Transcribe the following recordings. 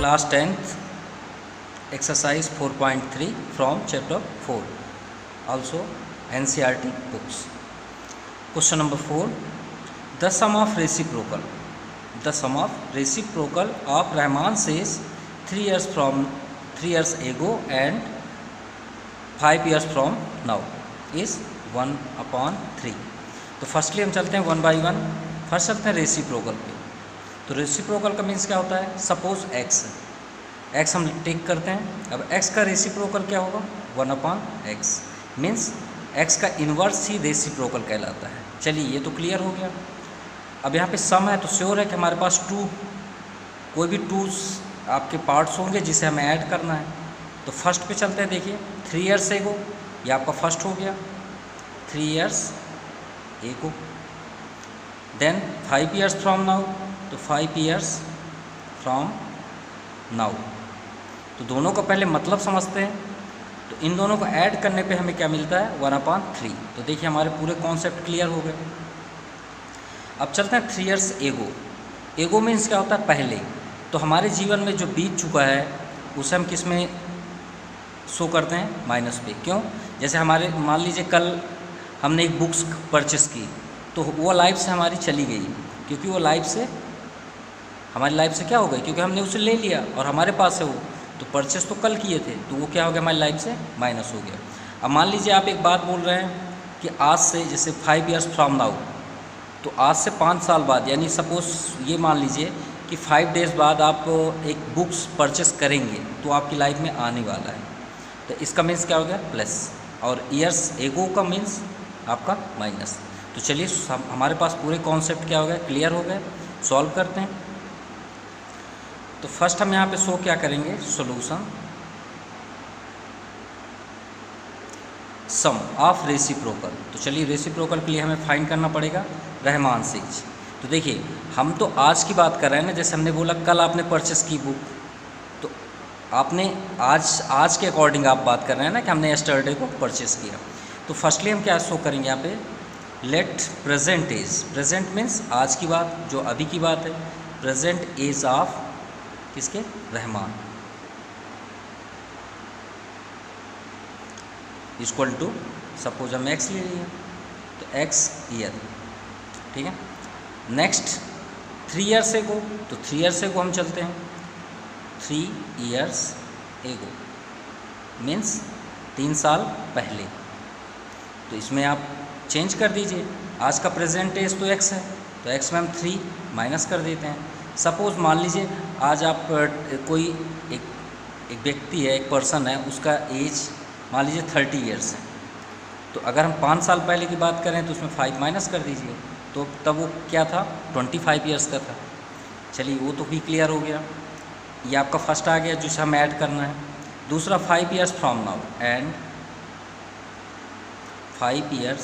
Class 10th, exercise 4.3 from chapter 4, also NCERT books. Question number 4. The sum of reciprocal. The sum of reciprocal of Rahman says 3 years ago and 5 years from now is 1/3. तो firstly हम चलते हैं 1 by 1. First चलते हैं reciprocal पे. तो reciprocal का means क्या होता है? सपोज x हम टेक करते हैं. अब x का रेसिप्रोकल क्या होगा? 1/x. मीन्स x का इन्वर्स ही रेसिप्रोकल कहलाता है. चलिए ये तो क्लियर हो गया. अब यहाँ पे सम है तो श्योर है कि हमारे पास कोई भी 2 आपके पार्ट्स होंगे जिसे हमें ऐड करना है. तो फर्स्ट पे चलते हैं. देखिए 3 years ago ये आपका फर्स्ट हो गया. 3 years ago. Then 5 years from now, तो 5 years from now. तो दोनों का पहले मतलब समझते हैं. तो इन दोनों को ऐड करने पे हमें क्या मिलता है? 1/3. तो देखिए हमारे पूरे कॉन्सेप्ट क्लियर हो गए. अब चलते हैं 3 years ago. एगो मीन्स क्या होता है? पहले. तो हमारे जीवन में जो बीत चुका है उसे हम किस में शो करते हैं? माइनस पे. क्यों? जैसे हमारे मान लीजिए कल हमने एक बुक्स परचेस की तो वो लाइफ से हमारी चली गई, क्योंकि वो लाइफ से हमारी लाइफ से क्या हो गई? क्योंकि हमने उसे ले लिया और हमारे पास है वो. तो परचेस तो कल किए थे तो वो क्या हो गया? हमारी लाइफ से माइनस हो गया. अब मान लीजिए आप एक बात बोल रहे हैं कि आज से जैसे 5 years from now, तो आज से 5 साल बाद, यानी सपोज ये मान लीजिए कि 5 days बाद आप एक बुक्स परचेस करेंगे तो आपकी लाइफ में आने वाला है. तो इसका मीन्स क्या हो गया? प्लस. और ईयर्स एगो का मीन्स आपका माइनस. तो चलिए हमारे पास पूरे कॉन्सेप्ट क्या हो गए? क्लियर हो गए. सॉल्व करते हैं. तो फर्स्ट हम यहाँ पे शो क्या करेंगे? सॉल्यूशन. Sum of reciprocal. तो चलिए रेसिप्रोकल के लिए हमें फाइंड करना पड़ेगा रहमान से. तो देखिए हम तो आज की बात कर रहे हैं ना. जैसे हमने बोला कल आपने परचेस की बुक, तो आपने आज के अकॉर्डिंग आप बात कर रहे हैं ना कि हमने यस्टरडे को परचेस किया. तो फर्स्टली हम क्या शो करेंगे यहाँ पे? Let present age. Present means आज की बात, जो अभी की बात है. प्रेजेंट एज ऑफ किसके? रहमान इक्वल टू, सपोज हम x ले लिए तो x ईयर. ठीक है. Next 3 years ago. तो 3 years ago हम चलते हैं. 3 years ago मीन्स 3 साल पहले. तो इसमें आप चेंज कर दीजिए. आज का प्रेजेंट एज तो x है, तो x में हम 3 माइनस कर देते हैं. सपोज़ मान लीजिए आज आप कोई एक व्यक्ति है, एक पर्सन है, उसका एज मान लीजिए 30 years है. तो अगर हम 5 साल पहले की बात करें तो उसमें 5 माइनस कर दीजिए. तो तब वो क्या था? 25 years का था. चलिए वो तो भी क्लियर हो गया. ये आपका फर्स्ट आ गया जिसे हम ऐड करना है. दूसरा 5 years from now and 5 years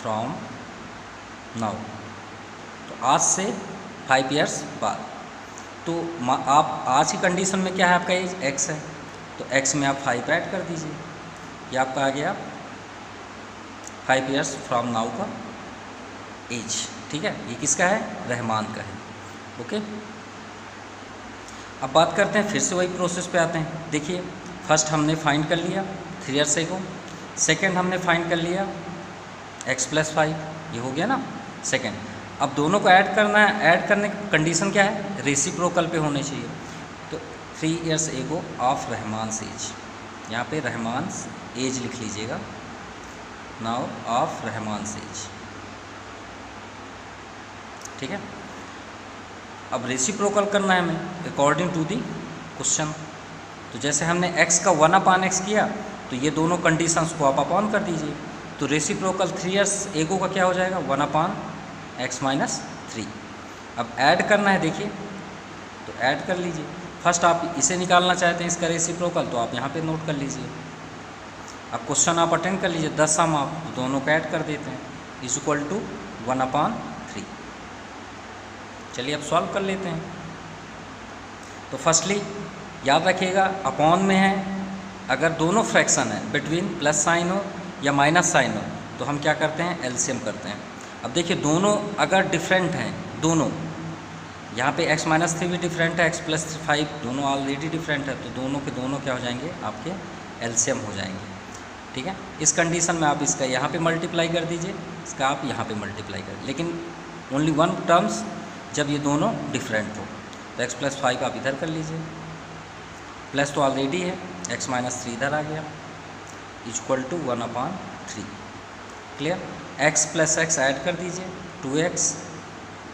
from now. तो आज से 5 years बाद. तो आप आज की कंडीशन में क्या है? आपका एज x है, तो x में आप 5 ऐड कर दीजिए. ये आपका आ गया 5 years फ्रॉम नाउ का एज. ठीक है. ये किसका है? रहमान का है. ओके. अब बात करते हैं, फिर से वही प्रोसेस पे आते हैं. देखिए फर्स्ट हमने फाइंड कर लिया 3 years ago. सेकेंड हमने फाइंड कर लिया x + 5. ये हो गया ना सेकेंड. अब दोनों को ऐड करना है. ऐड करने की कंडीशन क्या है? रेसिप्रोकल पे होने चाहिए. तो 3 years ago of Rahman age. यहाँ पे रहमान एज लिख लीजिएगा. Now of Rahman age. ठीक है. अब रेसिप्रोकल करना है हमें अकॉर्डिंग टू दी क्वेश्चन. तो जैसे हमने x का 1/x किया तो ये दोनों कंडीशंस को आप अपॉन कर दीजिए. तो रेसिप्रोकल 3 years ago का क्या हो जाएगा? 1/x - 3. अब ऐड करना है. देखिए तो ऐड कर लीजिए. फर्स्ट आप इसे निकालना चाहते हैं इसका रेसिप्रोकल, तो आप यहाँ पे नोट कर लीजिए. अब क्वेश्चन आप अटेंड कर लीजिए. 10 सम आप दोनों को ऐड कर देते हैं इज इक्वल टू 1/3. चलिए अब सॉल्व कर लेते हैं. तो फर्स्टली याद रखिएगा अपॉन में है. अगर दोनों फ्रैक्शन है, बिटवीन प्लस साइन हो या माइनस साइन हो, तो हम क्या करते हैं? एलसीएम करते हैं. अब देखिए दोनों अगर डिफरेंट हैं दोनों, यहाँ पे x माइनस 3 भी डिफरेंट है, x प्लस 5 दोनों ऑलरेडी डिफरेंट है, तो दोनों के दोनों क्या हो जाएंगे, आपके एलसीएम हो जाएंगे। ठीक है, इस कंडीशन में आप इसका यहाँ पे मल्टीप्लाई कर दीजिए, इसका आप यहाँ पे मल्टीप्लाई कर, लेकिन ओनली वन टर्म्स जब ये दोनों डिफरेंट हो। तो x प्लस 5 आप इधर कर लीजिए, प्लस तो ऑलरेडी है, x माइनस 3 इधर आ गया, equal to 1/3। Clear, x plus x add कर दीजिए, 2x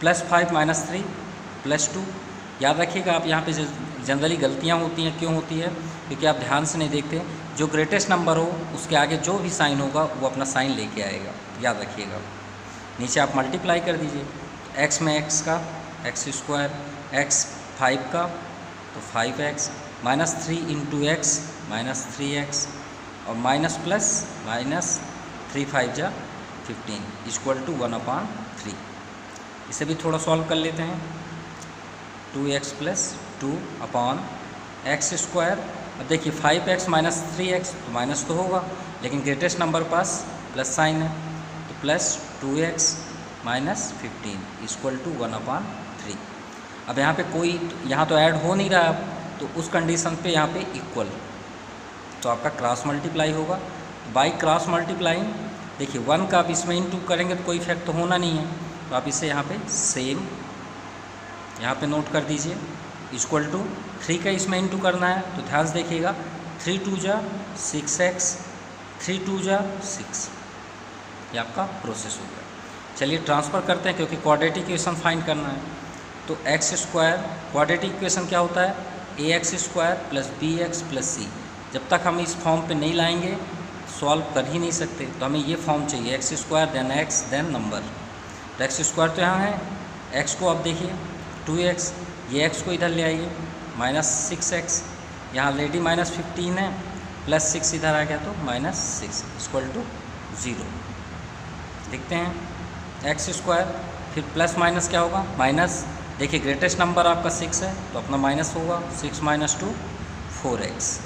प्लस 5 माइनस 3 प्लस 2। याद रखिएगा आप यहाँ पे जनरली गलतियाँ होती हैं, क्यों होती है, क्योंकि आप ध्यान से नहीं देखते। जो ग्रेटेस्ट नंबर हो उसके आगे जो भी साइन होगा वो अपना साइन लेके आएगा, याद रखिएगा। नीचे आप मल्टीप्लाई कर दीजिए, x में x का x स्क्वायर, x 5 का तो 5x, minus 3 into X minus 3x, और माइनस प्लस माइनस 3 5 जा 15 इक्वल टू 1/3। इसे भी थोड़ा सॉल्व कर लेते हैं। 2x plus 2/x square. अब देखिए 5x माइनस 3x तो माइनस तो होगा, लेकिन ग्रेटेस्ट नंबर पास प्लस साइन है, तो plus 2x minus 15 equal to 1/3। अब यहाँ पे कोई यहाँ तो ऐड हो नहीं रहा, तो उस कंडीशन पे यहाँ पे इक्वल, तो आपका क्रॉस मल्टीप्लाई होगा। बाई क्रॉस मल्टीप्लाइंग देखिए 1 का आप इसमें इंटू करेंगे तो कोई इफेक्ट तो होना नहीं है, तो आप इसे यहाँ पे सेम यहाँ पे नोट कर दीजिए, इक्वल टू 3 का इसमें इंटू करना है, तो ध्यान से देखिएगा 3 2 जा 6x, 3 2 जा 6, ये आपका प्रोसेस हो गया। चलिए ट्रांसफ़र करते हैं, क्योंकि क्वाड्रेटिक इक्वेशन फाइंड करना है। तो x स्क्वायर, क्वाड्रेटिक इक्वेशन क्या होता है, ax square plus bx plus c। जब तक हम इस फॉर्म पे नहीं लाएंगे सॉल्व कर ही नहीं सकते, तो हमें ये फॉर्म चाहिए, x square then x then number. तो x स्क्वायर तो यहाँ है, x को आप देखिए 2x, ये x को इधर ले आइए माइनस 6x, यहाँ ऑलरेडी माइनस 15 है, प्लस 6 इधर आ गया तो माइनस 6 इक्वल टू 0। देखते हैं x स्क्वायर, फिर प्लस माइनस क्या होगा, माइनस। देखिए ग्रेटेस्ट नंबर आपका 6 है, तो अपना माइनस होगा, 6 माइनस 2 4x।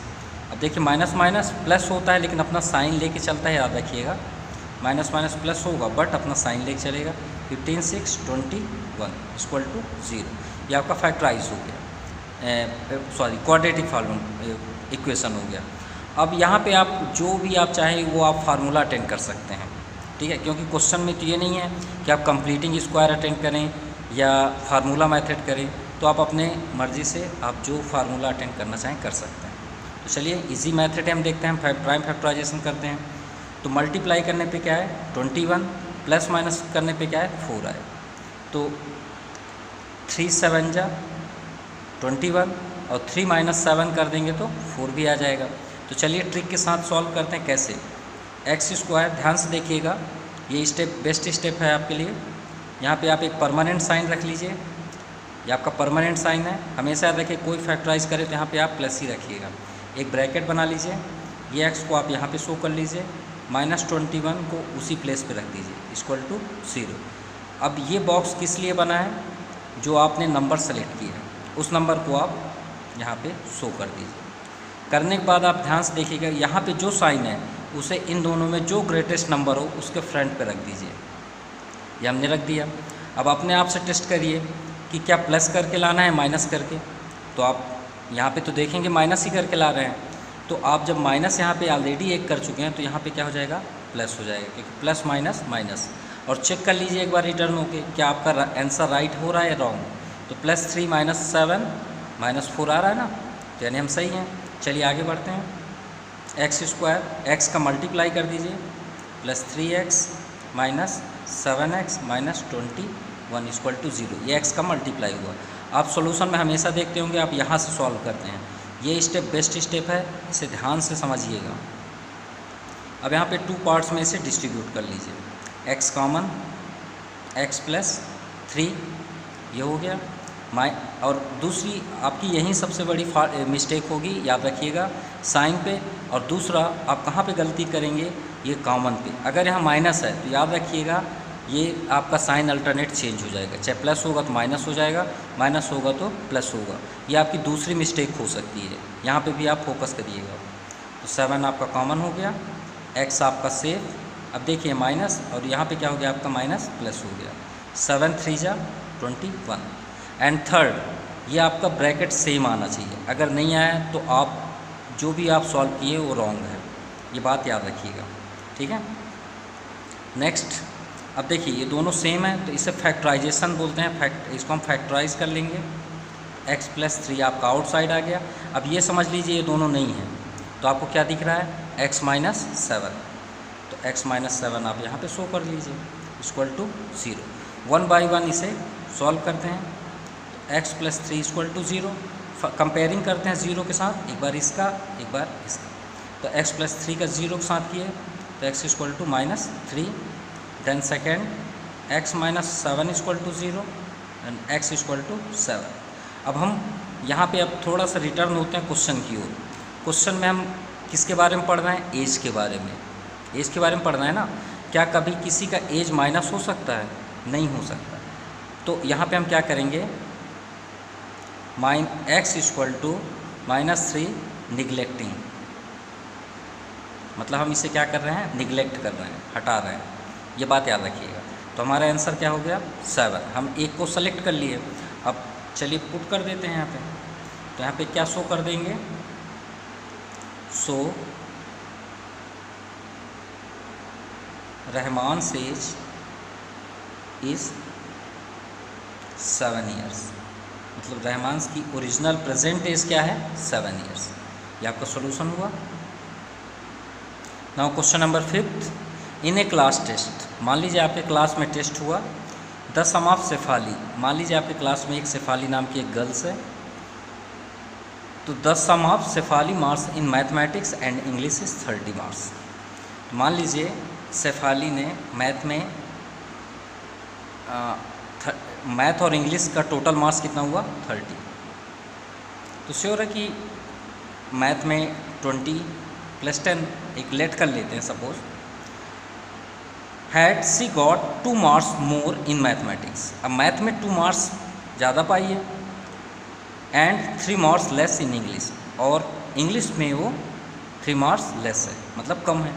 अब देखिए माइनस माइनस प्लस होता है, लेकिन अपना साइन लेके चलता है, याद रखिएगा। माइनस माइनस प्लस होगा बट अपना साइन लेके चलेगा। 15 6 21 इक्वल टू 0। ये आपका फैक्टराइज हो गया, सॉरी क्वाड्रेटिक इक्वेशन हो गया। अब यहाँ पे आप जो भी आप चाहें वो आप फार्मूला अटेंड कर सकते हैं, ठीक है, क्योंकि क्वेश्चन में तो ये नहीं है कि आप कंप्लीटिंग स्क्वायर अटेंड करें या फार्मूला मेथड करें, तो आप अपने मर्ज़ी से आप जो फार्मूला अटेंड करना चाहें कर सकते हैं। तो चलिए इजी मेथड है, हम देखते हैं, प्राइम फैक्टराइजेशन करते हैं। तो मल्टीप्लाई करने पे क्या है 21, प्लस माइनस करने पे क्या है 4 आए, तो 3 7 जा 21, और 3 माइनस 7 कर देंगे तो 4 भी आ जाएगा। तो चलिए ट्रिक के साथ सॉल्व करते हैं। कैसे, एक्स स्क्वायर, ध्यान से देखिएगा, ये स्टेप बेस्ट स्टेप है आपके लिए। यहाँ पे आप एक परमानेंट साइन रख लीजिए, ये आपका परमानेंट साइन है, हमेशा याद रखिए कोई फैक्टराइज करे तो यहाँ पे आप प्लस ही रखिएगा। एक ब्रैकेट बना लीजिए, ये एक्स को आप यहाँ पे शो कर लीजिए, माइनस 21 को उसी प्लेस पे रख दीजिए, इक्वल टू 0। अब ये बॉक्स किस लिए बना है, जो आपने नंबर सेलेक्ट किया है उस नंबर को आप यहाँ पे शो कर दीजिए। करने के बाद आप ध्यान से देखिएगा, यहाँ पे जो साइन है उसे इन दोनों में जो ग्रेटेस्ट नंबर हो उसके फ्रंट पे रख दीजिए। ये हमने रख दिया। अब अपने आप से टेस्ट करिए कि क्या प्लस करके लाना है माइनस करके, तो आप यहाँ पे तो देखेंगे माइनस ही करके ला रहे हैं, तो आप जब माइनस यहाँ पे ऑलरेडी एक कर चुके हैं तो यहाँ पे क्या हो जाएगा, प्लस हो जाएगा, क्योंकि प्लस माइनस माइनस। और चेक कर लीजिए एक बार रिटर्न होके क्या आपका आंसर राइट हो रहा है या रॉन्ग। तो +3 - 7 -4 आ रहा है ना, तो यानी हम सही हैं। चलिए आगे बढ़ते हैं। एक्स स्क्वायर, एक्स का मल्टीप्लाई कर दीजिए, +3x - 7x - 21 इक्वल टू 0। ये एक्स का मल्टीप्लाई हुआ। आप सॉल्यूशन में हमेशा देखते होंगे आप यहाँ से सॉल्व करते हैं, ये स्टेप बेस्ट स्टेप है, इसे ध्यान से समझिएगा। अब यहाँ पे 2 पार्ट्स में इसे डिस्ट्रीब्यूट कर लीजिए, x कॉमन, x + 3 ये हो गया। और दूसरी आपकी यही सबसे बड़ी मिस्टेक होगी, याद रखिएगा, साइन पे। और दूसरा आप कहाँ पे गलती करेंगे, ये कॉमन पे। अगर यहाँ माइनस है तो याद रखिएगा ये आपका साइन अल्टरनेट चेंज हो जाएगा, चाहे प्लस होगा तो माइनस हो जाएगा, माइनस होगा तो प्लस होगा। ये आपकी दूसरी मिस्टेक हो सकती है, यहाँ पे भी आप फोकस करिएगा। तो 7 आपका कॉमन हो गया, x आपका सेफ। अब देखिए माइनस, और यहाँ पे क्या हो गया आपका माइनस प्लस हो गया। 7 3 जा 21। एंड थर्ड, ये आपका ब्रैकेट सेम आना चाहिए, अगर नहीं आया तो आप जो भी आप सॉल्व किए वो रॉन्ग है, ये बात याद रखिएगा, ठीक है। नेक्स्ट, अब देखिए ये दोनों सेम है तो इसे फैक्टराइजेशन बोलते हैं, इसको हम फैक्टराइज कर लेंगे। x + 3 आपका आउटसाइड आ गया। अब ये समझ लीजिए ये दोनों नहीं है तो आपको क्या दिख रहा है, x - 7, तो x - 7 आप यहाँ पे शो कर लीजिए इक्वल टू 0। 1 बाई 1 इसे सॉल्व करते हैं, x + 3 इक्वल टू 0, कंपेयरिंग करते हैं 0 के साथ, एक बार इसका एक बार इसका, तो x + 3 का 0 के साथ किए तो x equal to -3, then second x - 7 equal to 0 and x equal to 7। अब हम यहाँ पे अब थोड़ा सा रिटर्न होते हैं क्वेश्चन की ओर। क्वेश्चन में हम किसके बारे में पढ़ रहे हैं, एज के बारे में, एज के बारे में पढ़ना है ना। क्या कभी किसी का एज माइनस हो सकता है, नहीं हो सकता, तो यहाँ पे हम क्या करेंगे, x इक्वल टू -3 निगलेक्टिंग, मतलब हम इसे क्या कर रहे हैं, निगलेक्ट कर रहे हैं, हटा रहे हैं, ये बात याद रखिएगा। तो हमारा आंसर क्या हो गया, 7। हम एक को सेलेक्ट कर लिए, अब चलिए पुट कर देते हैं यहाँ पे, तो यहाँ पे क्या शो कर देंगे, सो रहमान्स एज इज़ 7 ईयर्स, मतलब रहमान्स की ओरिजिनल प्रेजेंट एज क्या है, 7 ईयर्स। ये आपका सॉल्यूशन हुआ। Now question number 5, in a class test, मान लीजिए आपके क्लास में टेस्ट हुआ, द सम ऑफ शेफाली, मान लीजिए आपके क्लास में एक शेफाली नाम की एक गर्ल्स है, तो the sum of Shefali marks in mathematics and English is 30 marks. मान लीजिए शेफाली ने मैथ में मैथ और इंग्लिश का टोटल मार्क्स कितना हुआ, 30, तो श्योर है कि मैथ में 20 + 10, एक लेट कर लेते हैं suppose, had she got 2 marks more in mathematics, अब मैथ में 2 मार्क्स ज़्यादा पाई है, and 3 marks less in English, और इंग्लिश में वो 3 मार्क्स लेस है, मतलब कम है।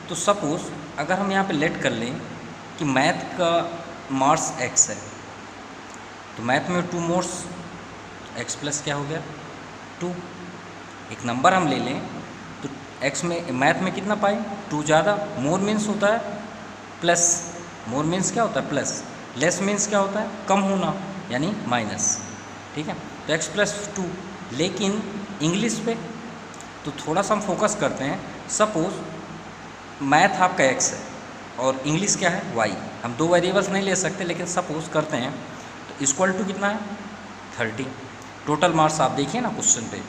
तो सपोज़ अगर हम यहाँ पे लेट कर लें कि मैथ का मार्क्स x है, तो मैथ में 2 मार्क्स, x प्लस क्या हो गया 2, एक नंबर हम ले लें तो x में मैथ में कितना पाए, 2 ज़्यादा, मोर मीन्स होता है प्लस, मोर मीन्स क्या होता है प्लस, लेस मीन्स क्या होता है कम होना, यानी माइनस, ठीक है। तो x + 2, लेकिन इंग्लिश पे तो थोड़ा सा हम फोकस करते हैं। सपोज़ मैथ आपका x है और इंग्लिश क्या है y, हम 2 वेरिएबल्स नहीं ले सकते, लेकिन सपोज़ करते हैं, तो इक्वल टू कितना है 30। टोटल मार्क्स आप देखिए ना क्वेश्चन पे,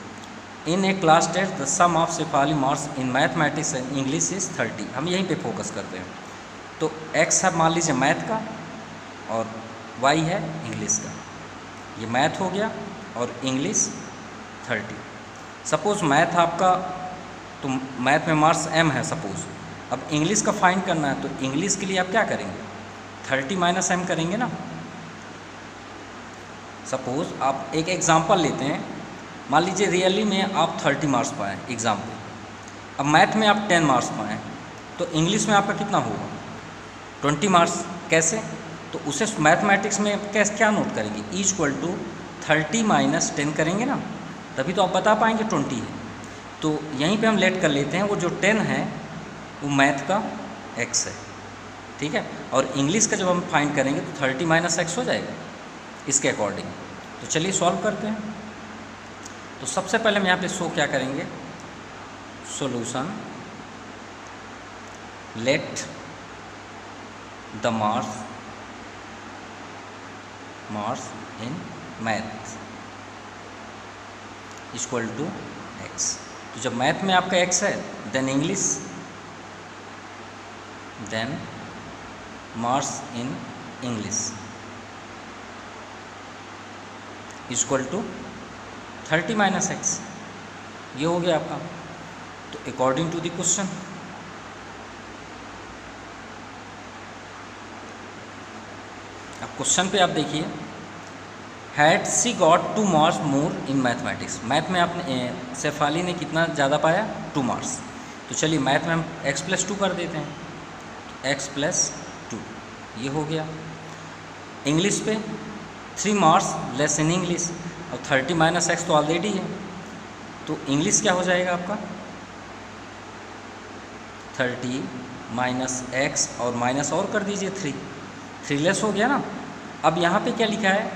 in a class test the sum of Shefali marks in mathematics and English is 30, हम यहीं पे फोकस करते हैं। तो x है मान लीजिए मैथ का और y है इंग्लिश का, ये मैथ हो गया और इंग्लिश 30। सपोज़ मैथ आपका, तो मैथ में मार्क्स m है सपोज़, अब इंग्लिश का फाइंड करना है, तो इंग्लिश के लिए आप क्या करेंगे, 30 - m करेंगे ना। सपोज़ आप एक एग्ज़ाम्पल लेते हैं, मान लीजिए रियली में आप 30 मार्क्स पाएँ एग्ज़ाम पे, अब मैथ में आप 10 मार्क्स पाएँ, तो इंग्लिश में आपका कितना होगा 20 मार्क्स। कैसे, तो उसे मैथमेटिक्स में कैसे क्या नोट करेंगे, इक्वल टू 30 - 10 करेंगे ना, तभी तो आप बता पाएंगे 20 है। तो यहीं पे हम लेट कर लेते हैं, वो जो 10 है वो मैथ का x है, ठीक है, और इंग्लिश का जब हम फाइंड करेंगे तो 30 - x हो जाएगा इसके अकॉर्डिंग। तो चलिए सॉल्व करते हैं। तो सबसे पहले हम यहाँ पे शो क्या करेंगे, solution, let the marks in math equal to x। तो जब मैथ में आपका x है, then English, then marks in English equal to 30 - x, ये हो गया आपका। तो अकॉर्डिंग टू द क्वेश्चन, अब क्वेश्चन पे आप देखिए, had she got 2 marks more in mathematics, math में आपने शेफाली ने कितना ज़्यादा पाया 2 मार्क्स। तो चलिए मैथ में हम x + 2 कर देते हैं, तो x + 2 ये हो गया। इंग्लिश पे 3 मार्क्स लेस इन इंग्लिश। अब 30 माइनस एक्स तो ऑलरेडी है, तो इंग्लिश क्या हो जाएगा आपका 30 माइनस एक्स और माइनस और कर दीजिए 3 लेस हो गया ना। अब यहाँ पे क्या लिखा है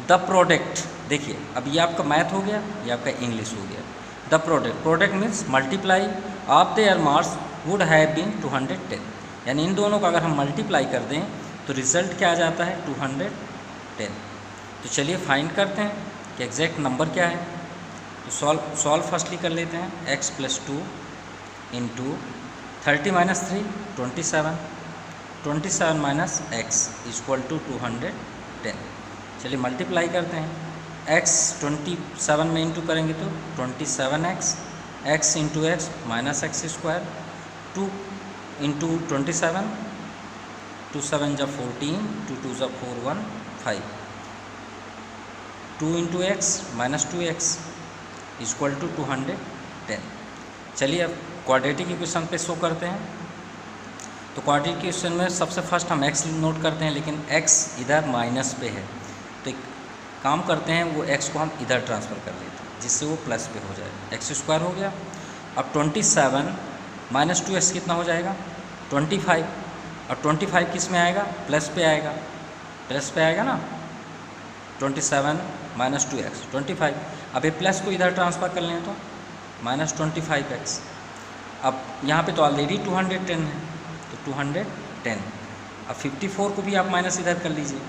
द प्रोडक्ट, देखिए अब ये आपका मैथ हो गया, ये आपका इंग्लिश हो गया। The product means multiply of their marks would have been 210, यानी इन दोनों का अगर हम मल्टीप्लाई कर दें तो रिजल्ट क्या आ जाता है 210। तो चलिए फाइंड करते हैं कि एग्जैक्ट नंबर क्या है। तो सॉल्व फर्स्टली कर लेते हैं। x + 2 into 30 minus 3 27, 27 minus X equal to 210। चलिए मल्टीप्लाई करते हैं। x 27 में इंटू करेंगे तो 27x, x into X minus x square, 2 into 27, 2 7 जा 14, 2 2 जा 4 1 5, 2 into X minus 2x equal to 210। चलिए अब क्वाड्रेटिक इक्वेशन पे शो करते हैं। तो क्वाड्रेटिक इक्वेशन में सबसे फर्स्ट हम x नोट करते हैं, लेकिन x इधर माइनस पे है, तो एक काम करते हैं वो x को हम इधर ट्रांसफ़र कर लेते हैं जिससे वो प्लस पे हो जाए, एक्स स्क्वायर हो गया। अब 27 माइनस 2x कितना हो जाएगा 25, और 25 किस में आएगा प्लस पे आएगा, प्लस पे आएगा ना। 27 माइनस 2x 25, अब ये प्लस को इधर ट्रांसफ़र कर लें तो माइनस 25x। अब यहाँ पे तो ऑलरेडी 210 है तो 210। अब 54 को भी आप माइनस इधर कर लीजिए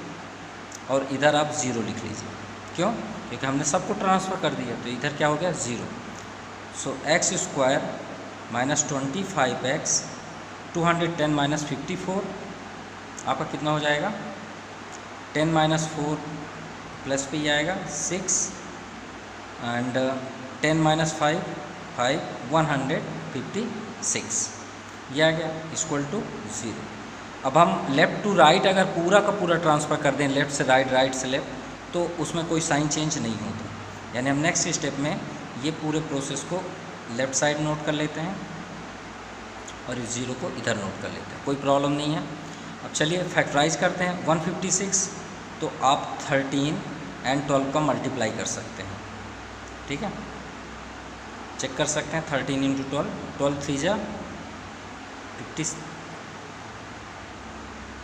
और इधर आप 0 लिख लीजिए। क्यों? क्योंकि हमने सबको ट्रांसफ़र कर दिया, तो इधर क्या हो गया 0। So x square minus 25x 210 minus 54 आपका कितना हो जाएगा 10 माइनस 4 प्लस पे ही आएगा 6 एंड 10 माइनस 5 156, ये आ गया इक्वल टू 0। अब हम लेफ़्ट टू राइट अगर पूरा का पूरा ट्रांसफ़र कर दें, लेफ़्ट से राइट, राइट से लेफ़्ट, तो उसमें कोई साइन चेंज नहीं होता। यानी हम नेक्स्ट स्टेप में ये पूरे प्रोसेस को लेफ़्ट साइड नोट कर लेते हैं और इस 0 को इधर नोट कर लेते हैं, कोई प्रॉब्लम नहीं है। अब चलिए फैक्टराइज करते हैं। 156 तो आप 13 एंड 12 का मल्टीप्लाई कर सकते हैं, ठीक है, चेक कर सकते हैं। 13 इंटू 12, 12 3 जा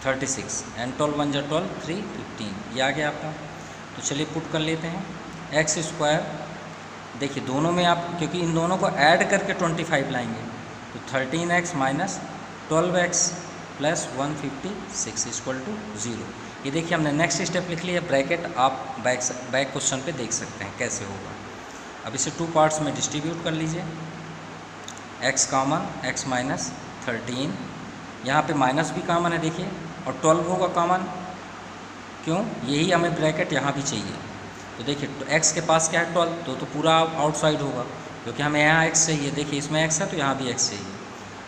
36 एंड 12 1 जा 12 3 15, ये आ गया आपका। तो चलिए पुट कर लेते हैं। एक्स स्क्वायर देखिए दोनों में आप, क्योंकि इन दोनों को ऐड करके 25 लाएंगे, तो 13x minus 12x plus 156 equal to 0। ये देखिए हमने नेक्स्ट स्टेप लिख लिया। ब्रैकेट आप बैक क्वेश्चन पे देख सकते हैं कैसे होगा। अब इसे 2 पार्ट्स में डिस्ट्रीब्यूट कर लीजिए। x कॉमन, x माइनस 13, यहाँ पे माइनस भी कॉमन है देखिए, और 12 होगा कॉमन, क्यों, यही हमें ब्रैकेट यहाँ भी चाहिए। तो देखिए तो x के पास क्या है 12, तो पूरा आउटसाइड होगा, क्योंकि हमें यहाँ x चाहिए। देखिए इसमें x है तो यहाँ भी x चाहिए।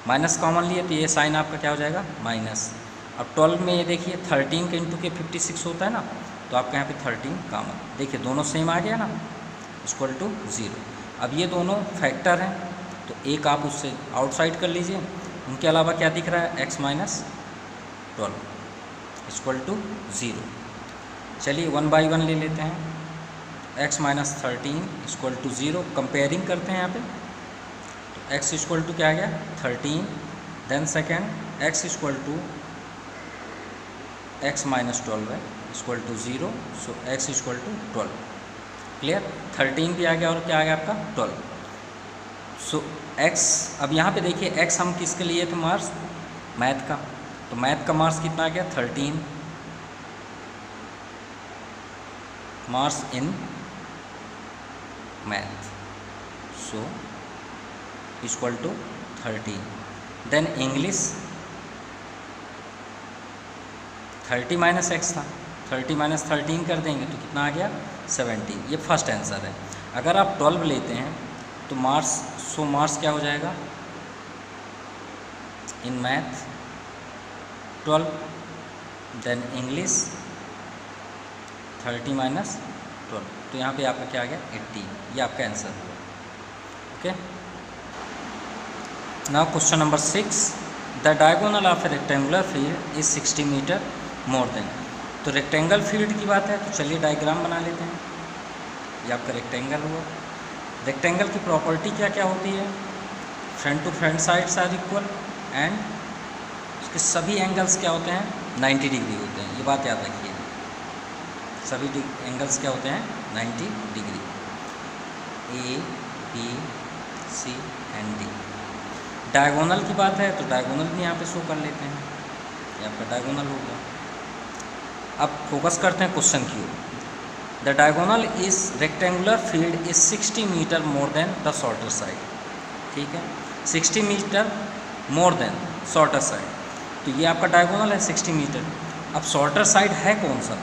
माइनस कॉमन लिए तो ये साइन आपका क्या हो जाएगा माइनस। अब 12 में ये देखिए 13 के इंटू के 56 होता है ना, तो आपका यहाँ पे 13 कॉमन, देखिए दोनों सेम आ गया ना, इक्वल टू 0। अब ये दोनों फैक्टर हैं तो एक आप उससे आउटसाइड कर लीजिए। उनके अलावा क्या दिख रहा है x माइनस 12 इक्वल टू 0। चलिए 1 बाई 1 ले लेते हैं। x minus 13 equal to 0, comparing करते हैं यहाँ पे। तो x इक्वल टू क्या आ गया 13, then second x equal to x minus 12 है equal to 0, so x equal to 12। Clear, 13 भी आ गया और क्या आ गया आपका 12। सो x, अब यहाँ पे देखिए x हम किसके लिए थे मार्क्स, मैथ का, तो मैथ का मार्क्स कितना आ गया 13 marks in math, so equal to 13। Then English 30 minus X था, 30 माइनस 13 कर देंगे तो कितना आ गया 17। ये फर्स्ट आंसर है। अगर आप 12 लेते हैं तो मार्क्स, सो मार्क्स क्या हो जाएगा in math 12, then English 30 minus 12, तो यहाँ पे आपका क्या आ गया 18, ये आपका आंसर हुआ। Okay, now question number 6, the diagonal of a rectangular field is 60 metre more than. तो रेक्टेंगल फील्ड की बात है, तो चलिए डायग्राम बना लेते हैं। ये आपका रेक्टेंगल हुआ। रेक्टेंगल की प्रॉपर्टी क्या क्या होती है? Front to front sides are equal and उसके सभी एंगल्स क्या होते हैं? 90 डिग्री होते हैं। ये बात याद रखिए, सभी एंगल्स क्या होते हैं? 90 degree. A B C and D. Diagonal की बात है तो डायगोनल भी यहाँ पे शो कर लेते हैं। ये आपका डायगोनल हो गया। अब फोकस करते हैं क्वेश्चन की ओर। The diagonal is rectangular field is 60 metre more than the shorter side. ठीक है, 60 metre more than shorter side. तो ये आपका डायगोनल है 60 मीटर। अब शॉर्टर साइड है कौन सा?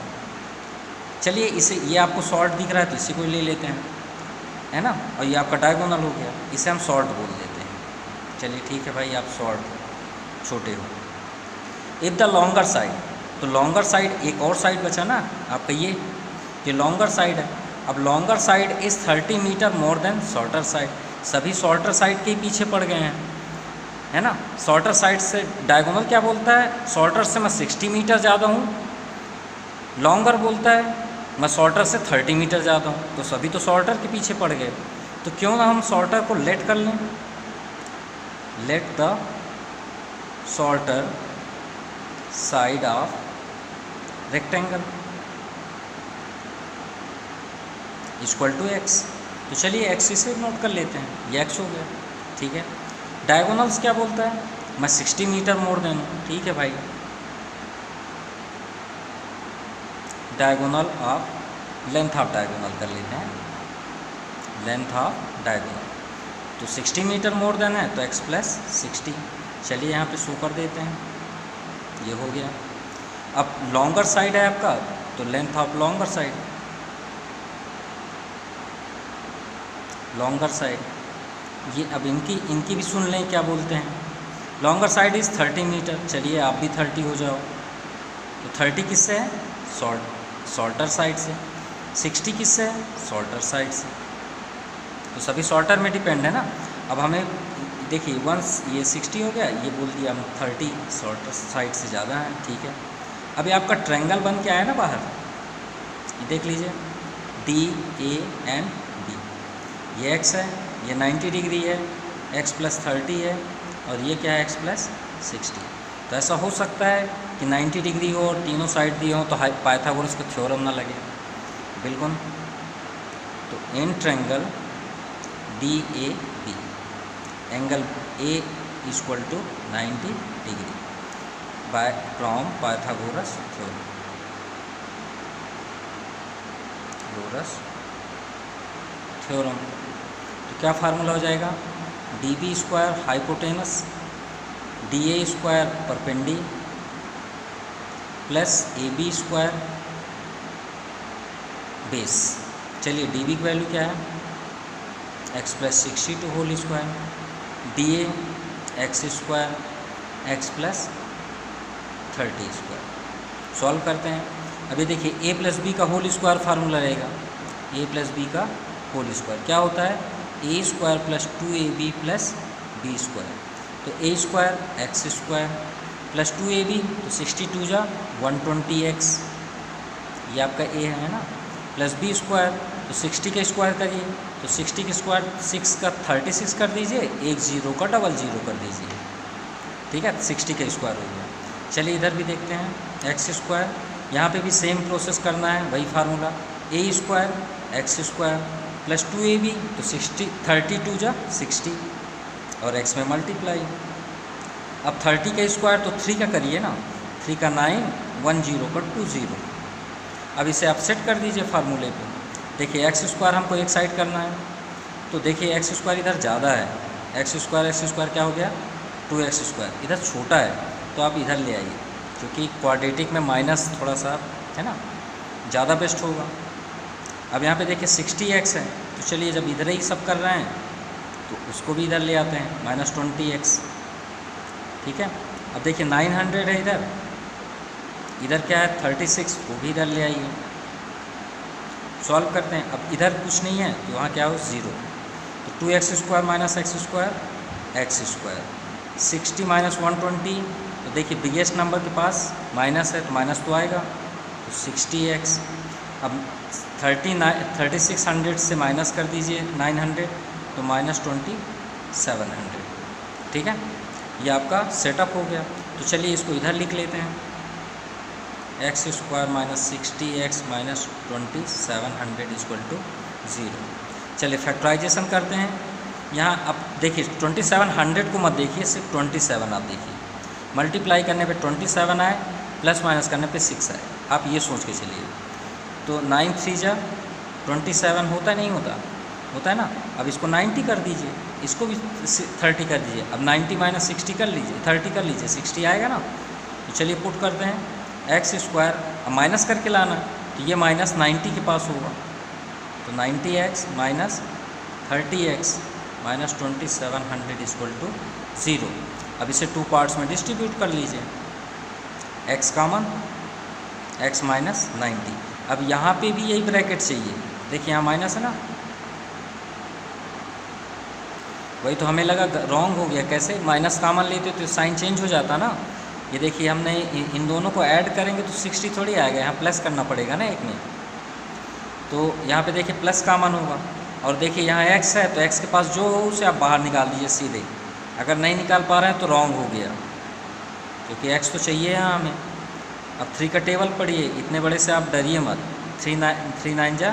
चलिए इसे, ये आपको शॉर्ट दिख रहा है तो इसी को ले लेते हैं, है ना। और ये आपका डायगोनल हो गया, इसे हम शॉर्ट बोल देते हैं। चलिए ठीक है भाई, आप शॉर्ट छोटे हो। इफ़ द लॉन्गर साइड, तो लॉन्गर साइड एक और साइड बचा ना आपका, ये लॉन्गर साइड है। अब longer side is 30 metre more than shorter side. सभी शॉर्टर साइड के ही पीछे पड़ गए हैं, है ना। शॉर्टर साइड से डायगोनल क्या बोलता है? शॉर्टर से मैं 60 मीटर ज़्यादा हूँ। लॉन्गर बोलता है मैं शॉर्टर से 30 मीटर ज़्यादा हूँ। तो सभी तो शॉर्टर के पीछे पड़ गए, तो क्यों ना हम शॉर्टर को लेट कर लें। Let the shorter side of rectangle equal to X. तो चलिए एक्स इसे नोट कर लेते हैं, ये एक्स हो गया। ठीक है, डायगोनल्स क्या बोलता है? मैं 60 मीटर मोर देन हूँ। ठीक है भाई, diagonal of length of diagonal कर लेते हैं, लेंथ ऑफ डायगोनल। तो 60 मीटर मोर देन है तो एक्स प्लस 60। चलिए यहाँ पे शो कर देते हैं, ये हो गया। अब लॉन्गर साइड है आपका, तो length of longer side, longer side ये। अब इनकी भी सुन लें क्या बोलते हैं। Longer side is 30 metre. चलिए आप भी 30 हो जाओ। तो 30 किससे है? शॉर्टर साइड से। 60 किससे है? शॉर्टर साइड से। तो सभी शॉर्टर में डिपेंड है ना। अब हमें देखिए, वंस ये 60 हो गया, ये बोल दिया हम 30 शॉर्टर साइड से ज़्यादा है। ठीक है, अभी आपका ट्रायंगल बन के आया ना बाहर, ये देख लीजिए, डी ए एंड बी। ये एक्स है, ये 90 डिग्री है, एक्स प्लस 30 है, और ये क्या है? X plus 60। तो ऐसा हो सकता है कि 90 डिग्री हो और तीनों साइड दिए हों तो पाइथागोरस का थ्योरम ना लगे। बिल्कुल। तो in triangle D A B, angle A equal to 90 degree by from Pythagoras theorem. तो क्या फार्मूला हो जाएगा? D B square hypotenuse D A square perpendicular plus A B square base. चलिए डी बी की वैल्यू क्या है? X plus 62 whole square, D A x square x plus 30 square. Solve करते हैं। अभी देखिए, ए प्लस बी का whole square formula रहेगा। ए प्लस बी का होल स्क्वायर क्या होता है? A square plus 2ab plus B square. तो A square x square plus 2ab, तो 62 जा 120x, ये आपका ए है ना, प्लस बी स्क्वायर, तो 60 का स्क्वायर करिए, तो 60 का स्क्वायर 6 का 36 कर दीजिए, एक जीरो का डबल जीरो कर दीजिए। ठीक है, 60 का स्क्वायर हो गया। चलिए इधर भी देखते हैं, एक्स स्क्वायर, यहाँ पे भी सेम प्रोसेस करना है, वही formula, A square x square plus 2ab, तो 32 जा 60 और x में मल्टीप्लाई। अब 30 का स्क्वायर तो 3 का करिए ना, 3 का 9, 1 0 का 2 0। अब इसे आप सेट कर दीजिए फार्मूले पे। देखिए एक्स स्क्वायर हमको एक साइड करना है, तो देखिए एक्स स्क्वायर इधर ज़्यादा है, एक्स स्क्वायर क्या हो गया? 2x square. इधर छोटा है तो आप इधर ले आइए, क्योंकि क्वाड्रेटिक में माइनस थोड़ा सा है ना, ज़्यादा बेस्ट होगा। अब यहाँ पे देखिए 60x है, तो चलिए जब इधर ही सब कर रहे हैं तो उसको भी इधर ले आते हैं, -20x। ठीक है, अब देखिए 900 है इधर, इधर क्या है 36, वो भी इधर ले आइए। सॉल्व करते हैं। अब इधर कुछ नहीं है तो वहाँ क्या हो 0, तो 2x square minus x square x square, 60 minus 120, तो देखिए बिगेस्ट नंबर के पास माइनस है तो माइनस तो आएगा, तो 60x। अब 3600 से माइनस कर दीजिए 900 तो -2700। ठीक है, ये आपका सेटअप हो गया। तो चलिए इसको इधर लिख लेते हैं, x² - 60x - 2700 = 0। चलिए फैक्टराइजेशन करते हैं। यहाँ अब देखिए 2700 को मत देखिए, सिर्फ 27 आप देखिए। मल्टीप्लाई करने पे 27 आए, प्लस माइनस करने पे 6 आए, आप ये सोच के चलिए। तो 9 3 जा 27 होता है, नहीं होता? होता है ना। अब इसको 90 कर दीजिए, इसको भी 30 कर दीजिए। अब 90 - 60 कर लीजिए, 30 कर लीजिए, 60 आएगा ना। तो चलिए पुट करते हैं, x²। अब माइनस करके लाना, तो ये -90 के पास होगा, तो 90x - 30x - 2700 = 0। अब इसे 2 पार्ट्स में डिस्ट्रीब्यूट कर लीजिए, x कॉमन, x - 90। अब यहाँ पे भी यही ब्रैकेट चाहिए, देखिए यहाँ माइनस है ना, वही तो हमें लगा रॉन्ग हो गया। कैसे? माइनस कॉमन लेते तो साइन चेंज हो जाता ना। ये देखिए हमने इन दोनों को ऐड करेंगे तो 60 थोड़ी आएगा, यहाँ प्लस करना पड़ेगा ना एक में। तो यहाँ पे देखिए प्लस कॉमन होगा, और देखिए यहाँ x है तो x के पास जो हो उसे आप बाहर निकाल दीजिए सीधे। अगर नहीं निकाल पा रहे हैं तो रॉन्ग हो गया, क्योंकि x तो चाहिए यहाँ हमें। अब 3 का टेबल पढ़िए, इतने बड़े से आप डरिए मत। 3 9 जा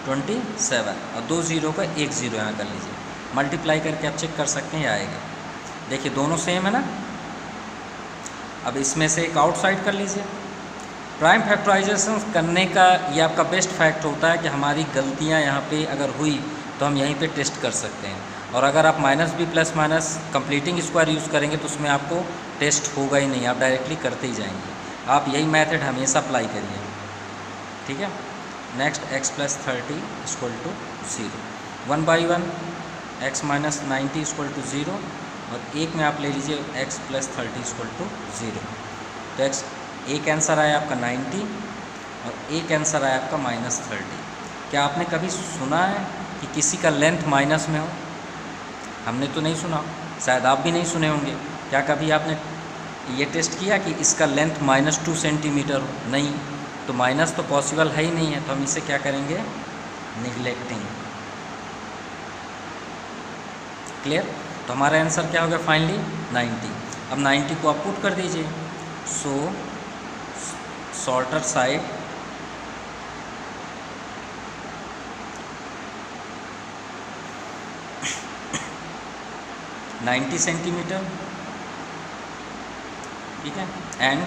27, और 2 0 का 1 0 यहाँ कर लीजिए। मल्टीप्लाई करके आप चेक कर सकते हैं, आएगा। देखिए दोनों सेम है ना। अब इसमें से एक आउटसाइड कर लीजिए। प्राइम फैक्टराइजेशन करने का ये आपका बेस्ट फैक्ट होता है कि हमारी गलतियाँ यहाँ पे अगर हुई तो हम यहीं पे टेस्ट कर सकते हैं। और अगर आप माइनस भी plus minus completing square use करेंगे तो उसमें आपको टेस्ट होगा ही नहीं, आप डायरेक्टली करते ही जाएंगे। आप यही मेथड हमेशा अप्लाई करिए, ठीक है। Next x + 30 = 0। 1 by 1 x - 90 = 0, और एक में आप ले लीजिए x + 30 = 0। तो x एक आंसर आया आपका 90 और एक आंसर आया आपका -30। क्या आपने कभी सुना है कि किसी का लेंथ माइनस में हो? हमने तो नहीं सुना, शायद आप भी नहीं सुने होंगे। क्या कभी आपने ये टेस्ट किया कि इसका लेंथ -2 सेंटीमीटर हो? नहीं, तो माइनस तो पॉसिबल है ही नहीं है, तो हम इसे क्या करेंगे? निगलेक्टिंग। क्लियर? तो हमारा आंसर क्या हो गया फाइनली? 90। अब 90 को आप पुट कर दीजिए। सो शॉर्टर साइड (90 सेंटीमीटर), ठीक है, एंड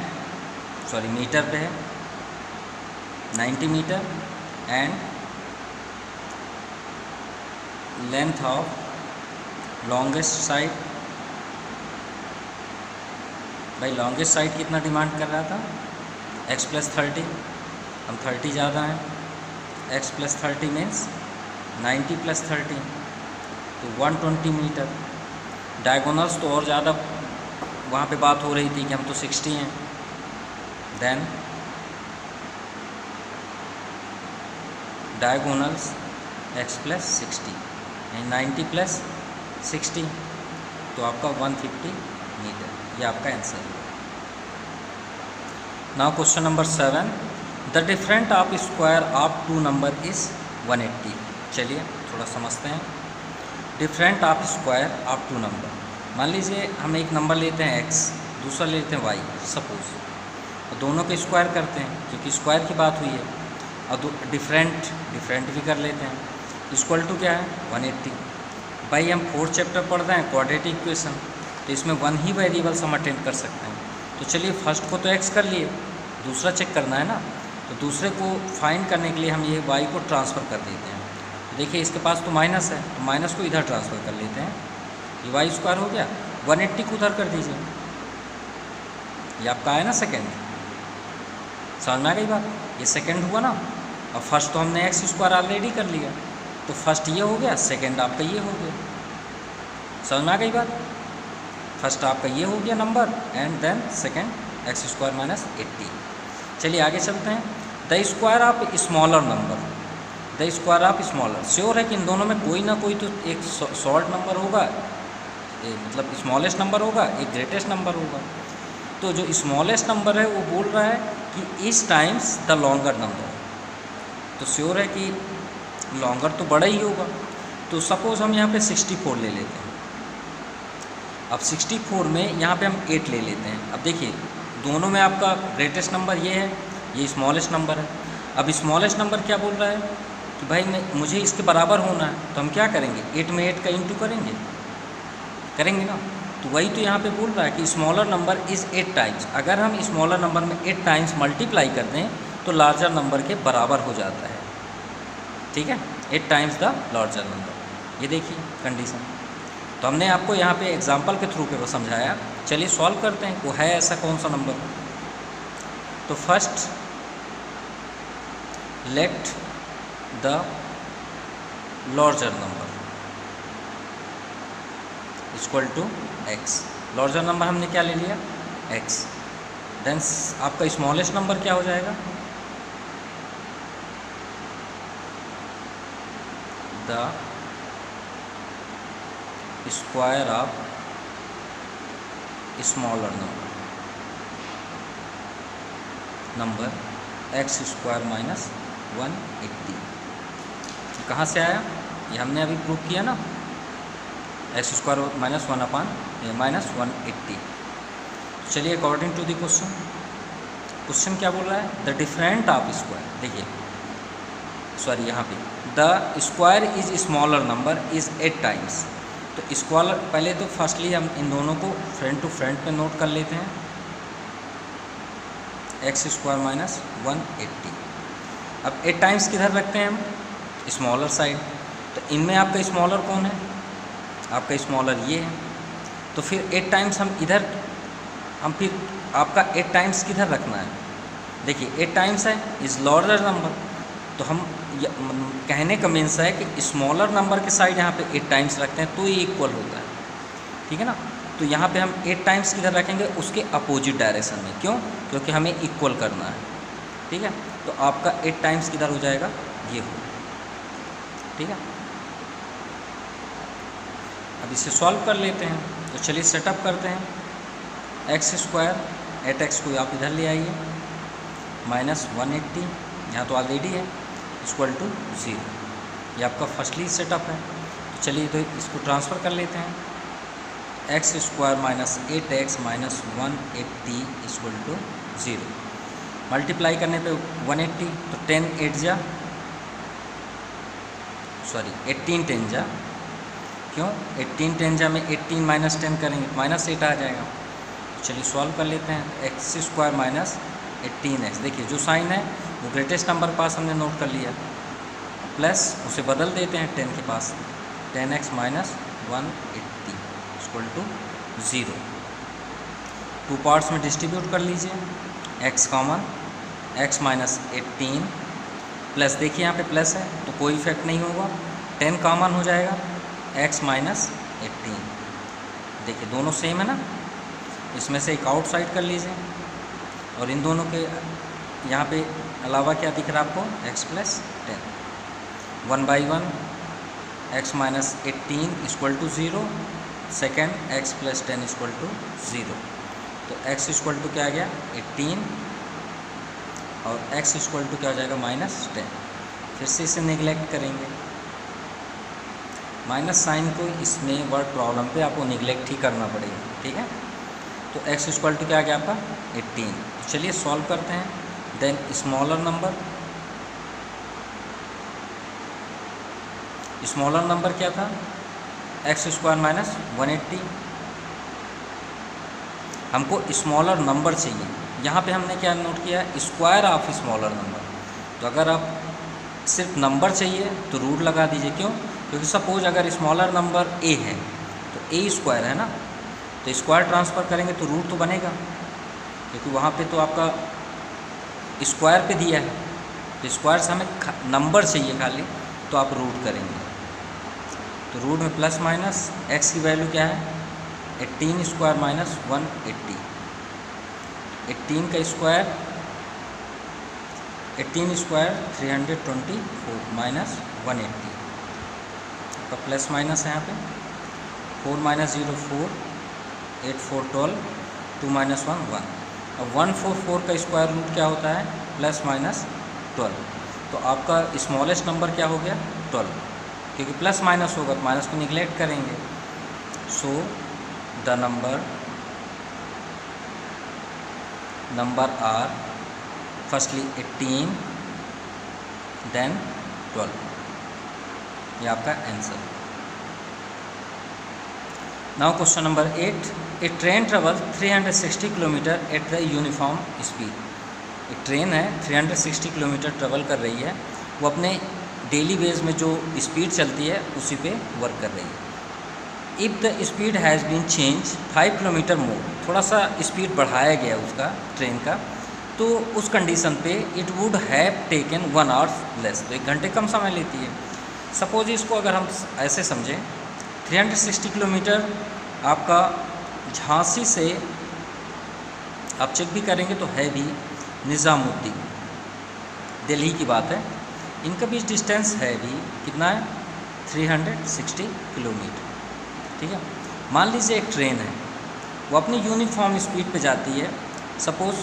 सॉरी मीटर पे है 90 metre, and length of longest side. भाई लॉन्गेस्ट साइड कितना डिमांड कर रहा था? x + 30, हम 30 ज़्यादा हैं, x + 30 मीन्स 90 + 30, तो 120 मीटर। डायगोनल्स तो और ज़्यादा वहाँ पे बात हो रही थी कि हम तो 60 हैं। देन डायगोनल्स x + 60 यानी 90 + 60, तो आपका 150 मीटर, ये आपका आंसर है। Now question number 7, the different of square of 2 number is 180। चलिए थोड़ा समझते हैं। Different of square of 2 number, मान लीजिए हम एक नंबर लेते हैं x, दूसरा लेते हैं y सपोज, और दोनों के स्क्वायर करते हैं क्योंकि स्क्वायर की बात हुई है, और डिफरेंट भी कर लेते हैं। इक्वल टू क्या है? 180। भाई हम 4th चैप्टर पढ़ रहे हैं क्वाड्रेटिक इक्वेशन, तो इसमें 1 ही वेरिएबल्स हम अटेंड कर सकते हैं। तो चलिए फर्स्ट को तो x कर लिए, दूसरा चेक करना है ना, तो दूसरे को फाइंड करने के लिए हम ये y को ट्रांसफ़र कर देते हैं। तो देखिए इसके पास तो माइनस है, तो माइनस को इधर ट्रांसफ़र कर लेते हैं, ये y² हो गया। 180 को उधर कर दीजिए, ये आपका आया ना सेकेंड। समझ में आ गई बात? ये सेकेंड हुआ ना, और फर्स्ट तो हमने x² ऑलरेडी कर लिया, तो फर्स्ट ये हो गया, सेकेंड आपका ये हो गया। समझ में आ गई बात? फर्स्ट आपका ये हो गया number, and then second x² - 80। चलिए आगे चलते हैं। The square of smaller number, the square of smaller, sure है कि इन दोनों में कोई ना कोई तो एक शॉर्ट नंबर होगा, मतलब स्मॉलेस्ट नंबर होगा, एक ग्रेटेस्ट नंबर होगा। तो जो स्मॉलेस्ट नंबर है वो बोल रहा है कि इस टाइम्स द लॉन्गर नंबर, तो श्योर है कि लॉन्गर तो बड़ा ही होगा। तो सपोज़ हम यहाँ पे 64 ले लेते हैं। अब 64 में यहाँ पे हम 8 ले लेते हैं। अब देखिए दोनों में आपका ग्रेटेस्ट नंबर ये है, ये स्मॉलेस्ट नंबर है। अब स्मॉलेस्ट नंबर क्या बोल रहा है कि भाई मुझे इसके बराबर होना है, तो हम क्या करेंगे, 8 में 8 का इंटू करेंगे ना। तो वही तो यहाँ पे बोल रहा है कि स्मॉलर नंबर इज़ 8 टाइम्स। अगर हम स्मॉलर नंबर में 8 टाइम्स मल्टीप्लाई कर दें तो लार्जर नंबर के बराबर हो जाता है। ठीक है, 8 टाइम्स द लार्जर नंबर। ये देखिए कंडीशन। तो हमने आपको यहाँ पे एग्जांपल के थ्रू पे वो समझाया। चलिए सॉल्व करते हैं, वो है ऐसा कौन सा नंबर। तो first let the larger number equal to x। Larger number हमने क्या ले लिया, x। देन आपका स्मॉलेस्ट नंबर क्या हो जाएगा, the square of smaller number x square minus 180। कहाँ से आया, ये हमने अभी प्रूव किया ना, एक्स स्क्वायर माइनस 1/-180। चलिए अकॉर्डिंग टू द क्वेश्चन क्या बोल रहा है, द डिफरेंट ऑफ स्क्वायर। देखिए सॉरी, यहाँ पे the square is smaller number is 8 times. तो स्क्वायर पहले तो फर्स्टली हम इन दोनों को फ्रंट टू फ्रंट पे नोट कर लेते हैं, एक्स स्क्वायर माइनस 180। अब 8 टाइम्स किधर रखते हैं हम, स्मॉलर साइड। तो इनमें आपका स्मॉलर कौन है, आपका स्मॉलर ये है। तो फिर 8 टाइम्स हम इधर, हम फिर आपका 8 टाइम्स किधर रखना है। देखिए 8 टाइम्स है इज लार्जर नंबर, तो हम कहने का मीन्स है कि स्मॉलर नंबर के साइड यहाँ पे 8 टाइम्स रखते हैं तो ये इक्वल होता है। ठीक है ना। तो यहाँ पे हम 8 टाइम्स किधर रखेंगे, उसके अपोजिट डायरेक्शन में। क्यों, क्योंकि हमें इक्वल करना है। ठीक है, तो आपका 8 टाइम्स किधर हो जाएगा, ये हो। ठीक है, अब इसे सॉल्व कर लेते हैं। तो चलिए सेटअप करते हैं। एक्स स्क्वायर 8x को आप इधर ले आइए, माइनस 180 यहाँ तो ऑलरेडी है, इक्वल टू 0। ये आपका फर्स्टली सेटअप है। तो चलिए तो इसको ट्रांसफ़र कर लेते हैं। X square minus 8x minus 180 equal to 0। Multiply करने पे 180, तो 18 10 जा, क्यों 18 10 जा में 18 माइनस 10 करेंगे माइनस 8 आ जाएगा। चलिए सॉल्व कर लेते हैं। एक्स स्क्वायर माइनस 18x, देखिए जो साइन है वो ग्रेटेस्ट नंबर के पास हमने नोट कर लिया, प्लस उसे बदल देते हैं 10 के पास, 10x minus 180 equal to 0। 2 parts में डिस्ट्रीब्यूट कर लीजिए, x common, x minus 18 plus, देखिए यहाँ पे प्लस है तो कोई इफेक्ट नहीं होगा, 10 कॉमन हो जाएगा, x माइनस 18। देखिए दोनों सेम है ना, इसमें से एक आउट साइड कर लीजिए, और इन दोनों के यहाँ पे अलावा क्या दिख रहा है आपको, x plus 10, 1/1 x minus 18 equal to 0, second x plus 10 equal to 0। तो x इक्वल टू क्या आ गया 18, और x इक्वल टू क्या हो जाएगा माइनस 10। फिर से इसे निगलेक्ट करेंगे, माइनस साइन को इसमें वर्ड प्रॉब्लम पे आपको निगलेक्ट ही करना पड़ेगा। ठीक है, तो x इक्वल टू क्या आ गया आपका 18। तो चलिए सॉल्व करते हैं। देन स्मॉलर नंबर क्या था, एक्स स्क्वायर माइनस 180। हमको स्मॉलर नंबर चाहिए, यहाँ पे हमने क्या नोट किया, स्क्वायर ऑफ स्मॉलर नंबर। तो अगर आप सिर्फ नंबर चाहिए तो रूट लगा दीजिए, क्यों, क्योंकि सपोज अगर स्मॉलर नंबर a है तो a स्क्वायर है ना, तो स्क्वायर ट्रांसफ़र करेंगे तो रूट तो बनेगा, क्योंकि वहाँ पे तो आपका स्क्वायर पे दिया है। तो स्क्वायर से हमें नंबर चाहिए खाली, तो आप रूट करेंगे। तो रूट में प्लस माइनस x की वैल्यू क्या है 18 स्क्वायर माइनस 180। 18 का स्क्वायर 18 स्क्वायर 324 माइनस 180 का प्लस माइनस है यहाँ पे, 4 माइनस 0 4, 8 4 12, 2 माइनस 1 1। अब 144 का स्क्वायर रूट क्या होता है? Plus minus 12। तो आपका स्मॉलेस्ट नंबर क्या हो गया? 12, क्योंकि प्लस माइनस होगा तो माइनस को निगलेक्ट करेंगे। So the number are firstly 18 then 12, ये आपका answer. Now question number 8, a train travel 360 kilometre at the uniform speed. एक ट्रेन है 360 किलोमीटर ट्रेवल कर रही है, वो अपने डेली बेस में जो स्पीड चलती है उसी पे वर्क कर रही है। If the speed has been change 5 kilometre more, थोड़ा सा स्पीड बढ़ाया गया उसका ट्रेन का, तो उस कंडीशन पे it would have taken 1 our less, तो 1 घंटे कम समय लेती है। सपोज इसको अगर हम ऐसे समझें, 360 किलोमीटर आपका झांसी से आप चेक भी करेंगे तो है भी निज़ामुद्दीन, दिल्ली की बात है, इनका बीच डिस्टेंस है भी कितना है? 360 किलोमीटर। ठीक है, मान लीजिए एक ट्रेन है, वो अपनी यूनिफॉर्म स्पीड पे जाती है, सपोज़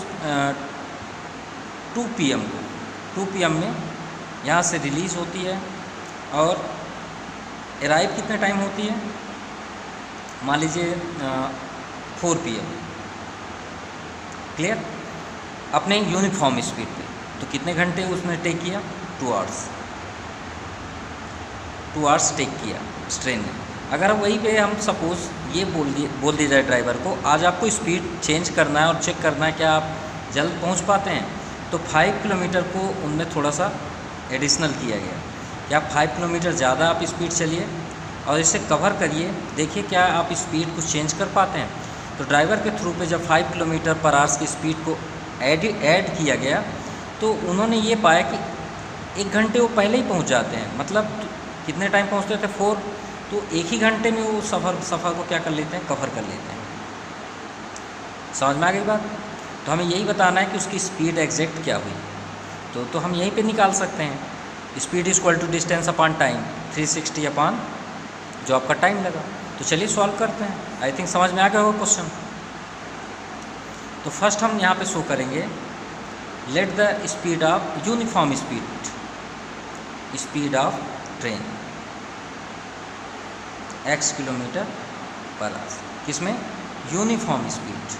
2 PM को, 2 PM में यहाँ से रिलीज़ होती है और अराइव कितने टाइम होती है? मान लीजिए 4 PM। क्लियर? अपने यूनिफॉर्म स्पीड पे, तो कितने घंटे उसने टेक किया? 2 आवर्स, 2 आवर्स टेक किया इस ट्रेन ने। अगर वहीं पे हम सपोज़ ये बोल दिया जाए ड्राइवर को, आज आपको स्पीड चेंज करना है और चेक करना है क्या आप जल्द पहुंच पाते हैं, तो 5 किलोमीटर को उनमें थोड़ा सा एडिशनल किया गया कि आप 5 किलोमीटर ज़्यादा आप स्पीड चलिए और इसे कवर करिए, देखिए क्या आप स्पीड को चेंज कर पाते हैं। तो ड्राइवर के थ्रू पे जब 5 किलोमीटर पर आवर्स की स्पीड को ऐड किया गया, तो उन्होंने ये पाया कि 1 घंटे वो पहले ही पहुंच जाते हैं, मतलब कितने टाइम पहुंचते थे? 4, तो 1 ही घंटे में वो सफ़र को क्या कर लेते हैं? कवर कर लेते हैं। समझ में आ गई बात? तो हमें यही बताना है कि उसकी स्पीड एग्जैक्ट क्या हुई। तो हम यहीं पे निकाल सकते हैं, speed is equal to distance upon time, 360 upon जो आपका टाइम लगा। तो चलिए सॉल्व करते हैं। आई थिंक समझ में आ गया होगा क्वेश्चन। तो फर्स्ट हम यहाँ पे शो करेंगे, let the speed of uniform speed of train x kilometre per hour, किसमें? Uniform speed.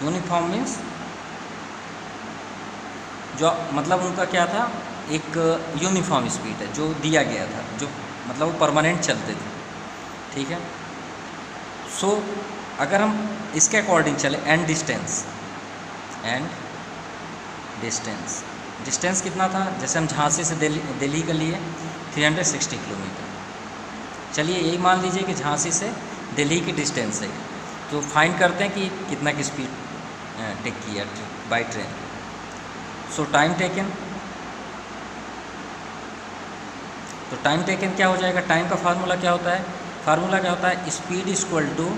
यूनिफॉर्म मीन्स जो मतलब उनका क्या था? एक यूनिफॉर्म स्पीड है जो दिया गया था, जो मतलब वो परमानेंट चलते थे। ठीक है, सो अगर हम इसके अकॉर्डिंग चले, एंड डिस्टेंस कितना था? जैसे हम झांसी से दिल्ली के लिए 360 किलोमीटर, चलिए यही मान लीजिए कि झांसी से दिल्ली की डिस्टेंस है, तो फाइंड करते हैं कि कितना की स्पीड टेक किया by train. So time taken, तो टाइम टेकन क्या हो जाएगा? टाइम का फार्मूला क्या होता है? फार्मूला क्या होता है? Speed is equal to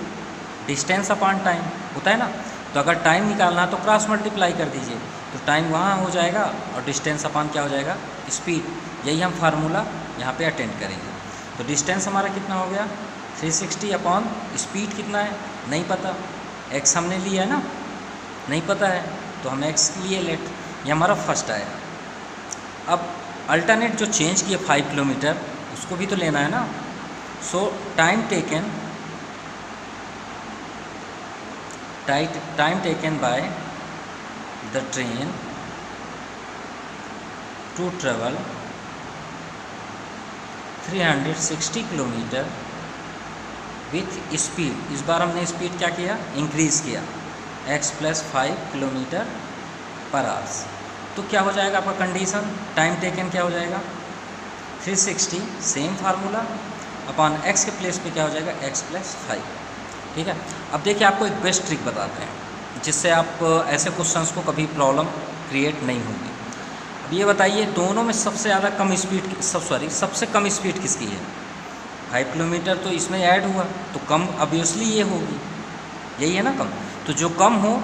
distance upon time होता है ना। तो अगर टाइम निकालना है तो क्रॉस मल्टीप्लाई कर दीजिए, तो टाइम वहाँ हो जाएगा और डिस्टेंस अपॉन क्या हो जाएगा? स्पीड। यही हम फार्मूला यहाँ पे अटेंड करेंगे। तो डिस्टेंस हमारा कितना हो गया? 360 अपॉन स्पीड कितना है? नहीं पता, x हमने लिया है ना, नहीं पता है तो हम x लिए लेट, ये हमारा फर्स्ट आया। अब अल्टरनेट जो चेंज किए 5 किलोमीटर, उसको भी तो लेना है ना। So time taken by the train to travel 360 kilometre with speed, इस बार हमने स्पीड क्या किया? इंक्रीज़ किया, x + 5 किलोमीटर पर आवर्स। तो क्या हो जाएगा आपका कंडीशन? टाइम टेकन क्या हो जाएगा? 360 सेम फार्मूला अपॉन x के प्लेस पे क्या हो जाएगा? x + 5। ठीक है, अब देखिए आपको एक बेस्ट ट्रिक बताते हैं जिससे आप ऐसे क्वेश्चंस को कभी प्रॉब्लम क्रिएट नहीं होगी। अब ये बताइए, दोनों में सबसे ज़्यादा कम स्पीड सबसे कम स्पीड किसकी है? 5 किलोमीटर तो इसमें ऐड हुआ, तो कम ऑब्वियसली ये होगी, यही है ना कम। तो जो कम हो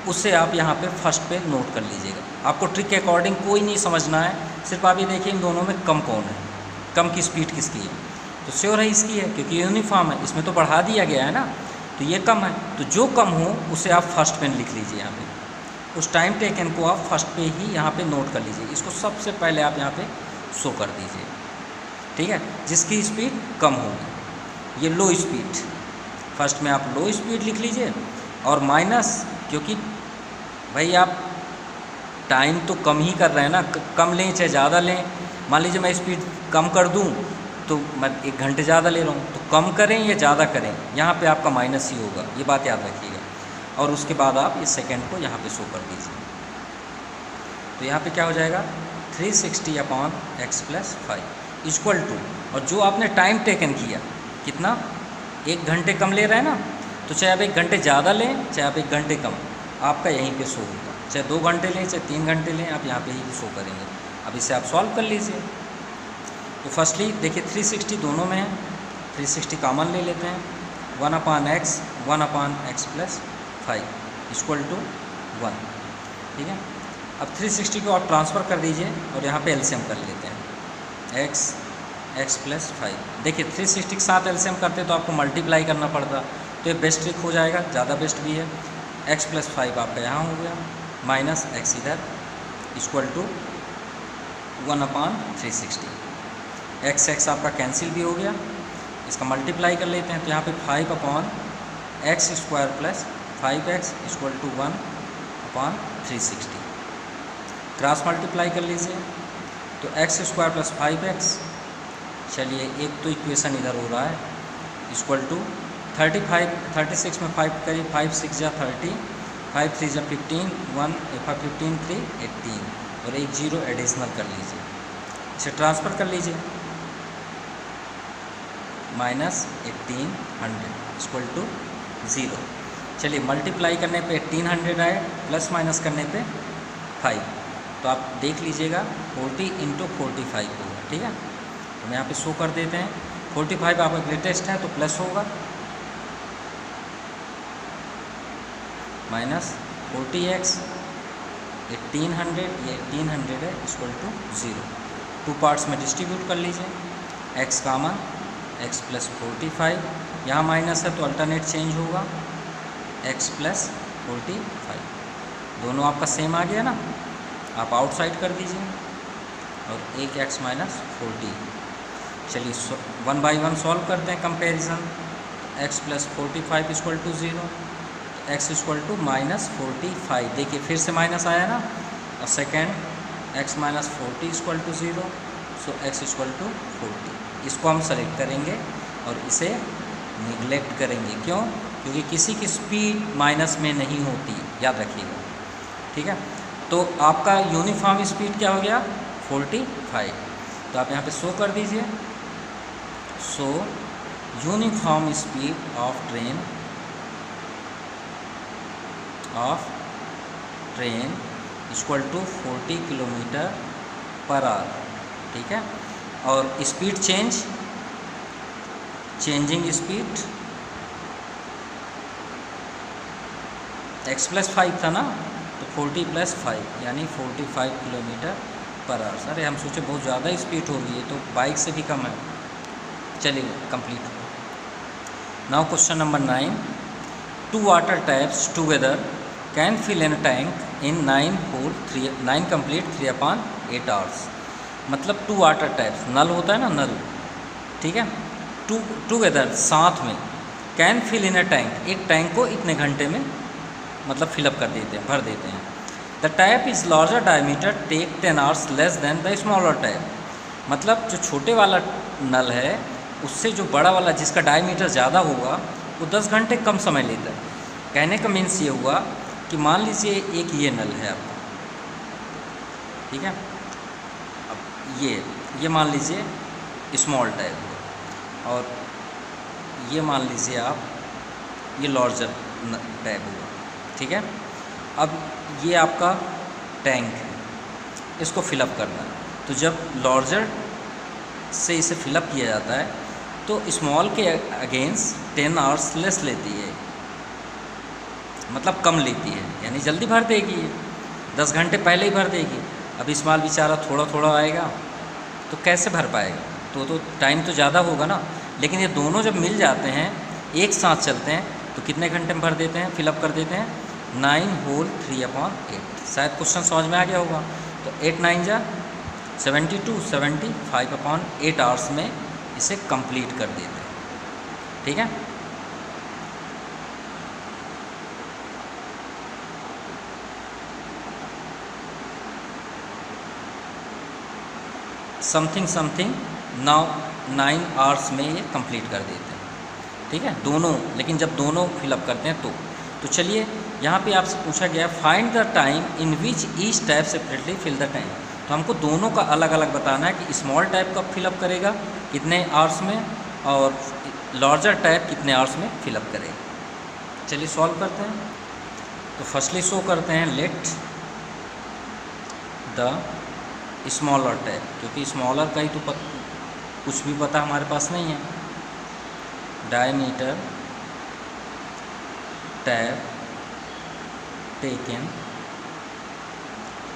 उससे आप यहाँ पे फर्स्ट पे नोट कर लीजिएगा। आपको ट्रिक के अकॉर्डिंग कोई नहीं समझना है, सिर्फ आप ये देखिए इन दोनों में कम कौन है, कम की स्पीड किसकी है। तो श्योर है इसकी है, क्योंकि यूनिफॉर्म है, इसमें तो बढ़ा दिया गया है ना, तो ये कम है। तो जो कम हो उसे आप फर्स्ट पे लिख लीजिए यहाँ पे। उस टाइम टेकन को आप फर्स्ट पे ही यहाँ पे नोट कर लीजिए, इसको सबसे पहले आप यहाँ पे शो कर दीजिए, ठीक है, जिसकी स्पीड कम होगी। ये लो स्पीड, फर्स्ट में आप लो स्पीड लिख लीजिए और माइनस, क्योंकि भाई आप टाइम तो कम ही कर रहे हैं ना, कम लें चाहे ज़्यादा लें। मान लीजिए मैं स्पीड कम कर दूं तो मैं 1 घंटे ज़्यादा ले रहा हूँ, तो कम करें या ज़्यादा करें, यहाँ पे आपका माइनस ही होगा, ये बात याद रखिएगा। और उसके बाद आप इस सेकंड को यहाँ पे शो कर दीजिए, तो यहाँ पे क्या हो जाएगा 360/x+5 इक्वल टू, और जो आपने टाइम टेकन किया कितना 1 घंटे कम ले रहे हैं ना, तो चाहे आप 1 घंटे ज़्यादा लें चाहे आप 1 घंटे कम, आपका यहीं पे शो होगा। चाहे 2 घंटे लें चाहे 3 घंटे लें, आप यहाँ पे ही शो करेंगे। अब इसे आप सॉल्व कर लीजिए। तो फर्स्टली देखिए 360 दोनों में है, 360 कॉमन ले लेते हैं, 1/x 1/x+5 इक्वल टू 1, ठीक है। अब 360 को आप ट्रांसफ़र कर दीजिए और यहाँ पे एलसीएम कर लेते हैं, x+5। देखिए 360 के साथ एलसीएम करते तो आपको मल्टीप्लाई करना पड़ता, तो ये बेस्ट ट्रिक हो जाएगा, ज़्यादा बेस्ट भी है। x+5 आपका यहाँ हो गया, माइनस x इधर इक्वल टू 1/360। x आपका कैंसिल भी हो गया, इसका मल्टीप्लाई कर लेते हैं, तो यहाँ पे 5/x² + 5x equal to 1/360। Cross multiply कर लीजिए, तो x² + 5x, चलिए एक तो इक्वेशन इधर हो रहा है, इक्वल टू 36 में 5 करिए, 5 6 जा 30, 5 3 जा 15, 15 3 18 और एक 0 एडिशनल कर लीजिए, इसे ट्रांसफ़र कर लीजिए, -1800 इक्वल टू 0। चलिए मल्टीप्लाई करने पे 1800 आए, प्लस माइनस करने पे 5, तो आप देख लीजिएगा 40 × 45 होगा, ठीक है। तो मैं यहाँ पे शो कर देते हैं, 45 आपका ग्रेटेस्ट है तो प्लस होगा, -40x 1800, ये 1800 है इक्वल टू 0। 2 पार्ट्स में डिस्ट्रीब्यूट कर लीजिए, x कॉमन, x + 45, यहाँ माइनस है तो अल्टरनेट चेंज होगा, x + 45, दोनों आपका सेम आ गया ना, आप आउटसाइड कर दीजिए और एक x - 40। चलिए 1 बाई 1 सॉल्व करते हैं comparison, x + 45 equal to 0, x equal to -45, देखिए फिर से माइनस आया ना, और second x - 40 equal to 0, so x equal to 40। इसको हम सेलेक्ट करेंगे और इसे निगलेक्ट करेंगे, क्यों? क्योंकि किसी की स्पीड माइनस में नहीं होती, याद रखिएगा, ठीक है। तो आपका यूनिफॉर्म स्पीड क्या हो गया 45, तो आप यहाँ पे शो कर दीजिए, so uniform speed of train equal to 40 km/h, ठीक है। और स्पीड चेंजिंग स्पीड x + 5 था ना, तो 40 + 5 यानी 45 km/h। अरे हम सोचे बहुत ज़्यादा स्पीड होगी, ये तो बाइक से भी कम है। चलिए कंप्लीट हो। Now question number 9, 2 water taps together can fill in tank in 9 complete 3/8 hours। मतलब 2 वाटर टैप्स, नल होता है ना, नल, ठीक है, टुगेदर साथ में, can fill in a tank, एक टैंक को इतने घंटे में मतलब फिलअप कर देते हैं, भर देते हैं। The tap is larger diameter take 10 hours less than the smaller tap. मतलब जो छोटे वाला नल है उससे जो बड़ा वाला जिसका डायमीटर ज़्यादा होगा वो 10 घंटे कम समय लेता है। कहने का मीन्स ये हुआ कि मान लीजिए एक ये नल है आपका, ठीक है, अब ये मान लीजिए स्मॉल टैप है, और ये मान लीजिए आप ये लार्जर टैप होगा, ठीक है। अब ये आपका टैंक है, इसको फिलअप करना है, तो जब लार्जर से इसे फिलअप किया जाता है तो स्मॉल के अगेंस्ट 10 hours लेस लेती है, मतलब कम लेती है, यानी जल्दी भर देगी, 10 घंटे पहले ही भर देगी। अब स्मॉल बेचारा थोड़ा थोड़ा आएगा तो कैसे भर पाएगा, तो टाइम तो ज़्यादा होगा ना। लेकिन ये दोनों जब मिल जाते हैं, एक साथ चलते हैं, तो कितने घंटे में भर देते हैं, फिलअप कर देते हैं 9 होल 3/8। शायद क्वेश्चन समझ में आ गया होगा। तो 8 9 जा 72, 75/8 आवर्स में इसे कंप्लीट कर देते हैं। ठीक है, समथिंग नाउ 9 आवर्स में ये कंप्लीट कर देते हैं। ठीक है, दोनों, लेकिन जब दोनों फिलअप करते हैं तो चलिए यहाँ पे आपसे पूछा गया find the time in which each tap separately fill the time. तो हमको दोनों का अलग अलग बताना है कि स्मॉल टाइप कब फिलअप करेगा, कितने आवर्स में, और लार्जर टाइप कितने आवर्स में फिलअप करेगा। चलिए सॉल्व करते हैं। तो फर्स्टली शो करते हैं लेट द स्मॉलर टाइप, क्योंकि स्मॉलर का ही तो कुछ भी पता हमारे पास नहीं है। Diameter tap taken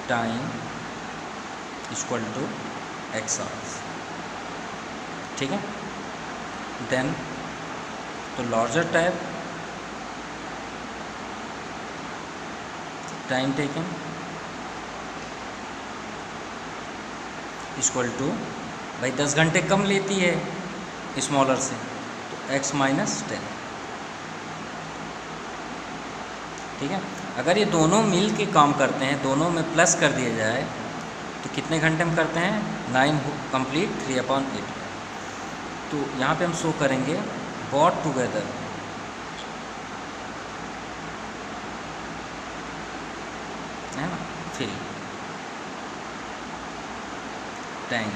time equal to x hours. ठीक है, देन तो larger tap time taken equal to, भाई 10 घंटे कम लेती है स्मॉलर से, तो x माइनस 10। ठीक है, अगर ये दोनों मिल के काम करते हैं, दोनों में प्लस कर दिया जाए तो कितने घंटे में करते हैं, 9 कंप्लीट 3/8। तो यहाँ पे हम शो करेंगे बॉट टुगेदर है ना, फिल टैंक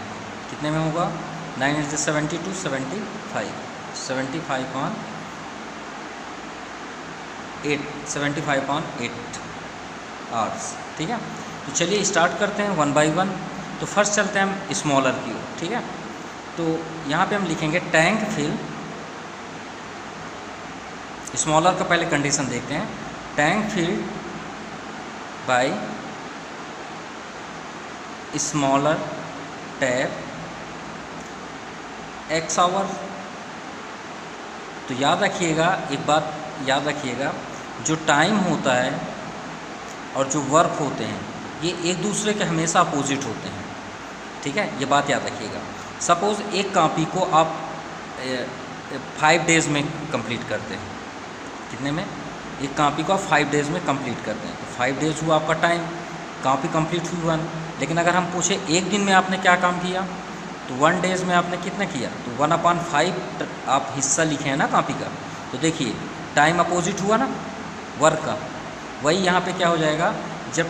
कितने में होगा, 9 × 72 75/8 आवर्स। ठीक है, तो चलिए स्टार्ट करते हैं 1 बाई 1। तो फर्स्ट चलते हैं हम स्मॉलर की ओर। ठीक है, तो यहाँ पे हम लिखेंगे टैंक फिल, स्मॉलर का पहले कंडीशन देखते हैं, tank fill by smaller tap x hour. तो याद रखिएगा, एक बात याद रखिएगा, जो टाइम होता है और जो वर्क होते हैं ये एक दूसरे के हमेशा अपोजिट होते हैं। ठीक है, ये बात याद रखिएगा। सपोज़ एक कॉपी को आप 5 डेज़ में कंप्लीट करते हैं, कितने में, एक कॉपी को आप 5 डेज़ में कंप्लीट करते हैं, तो 5 डेज़ हुआ आपका टाइम, कॉपी कंप्लीट हुई 1। लेकिन अगर हम पूछे एक दिन में आपने क्या काम किया, तो 1 डेज़ में आपने कितना किया, तो 1/5 आप हिस्सा लिखे हैं ना कॉपी का। तो देखिए टाइम अपोजिट हुआ ना वर्क का, वही यहाँ पे क्या हो जाएगा, जब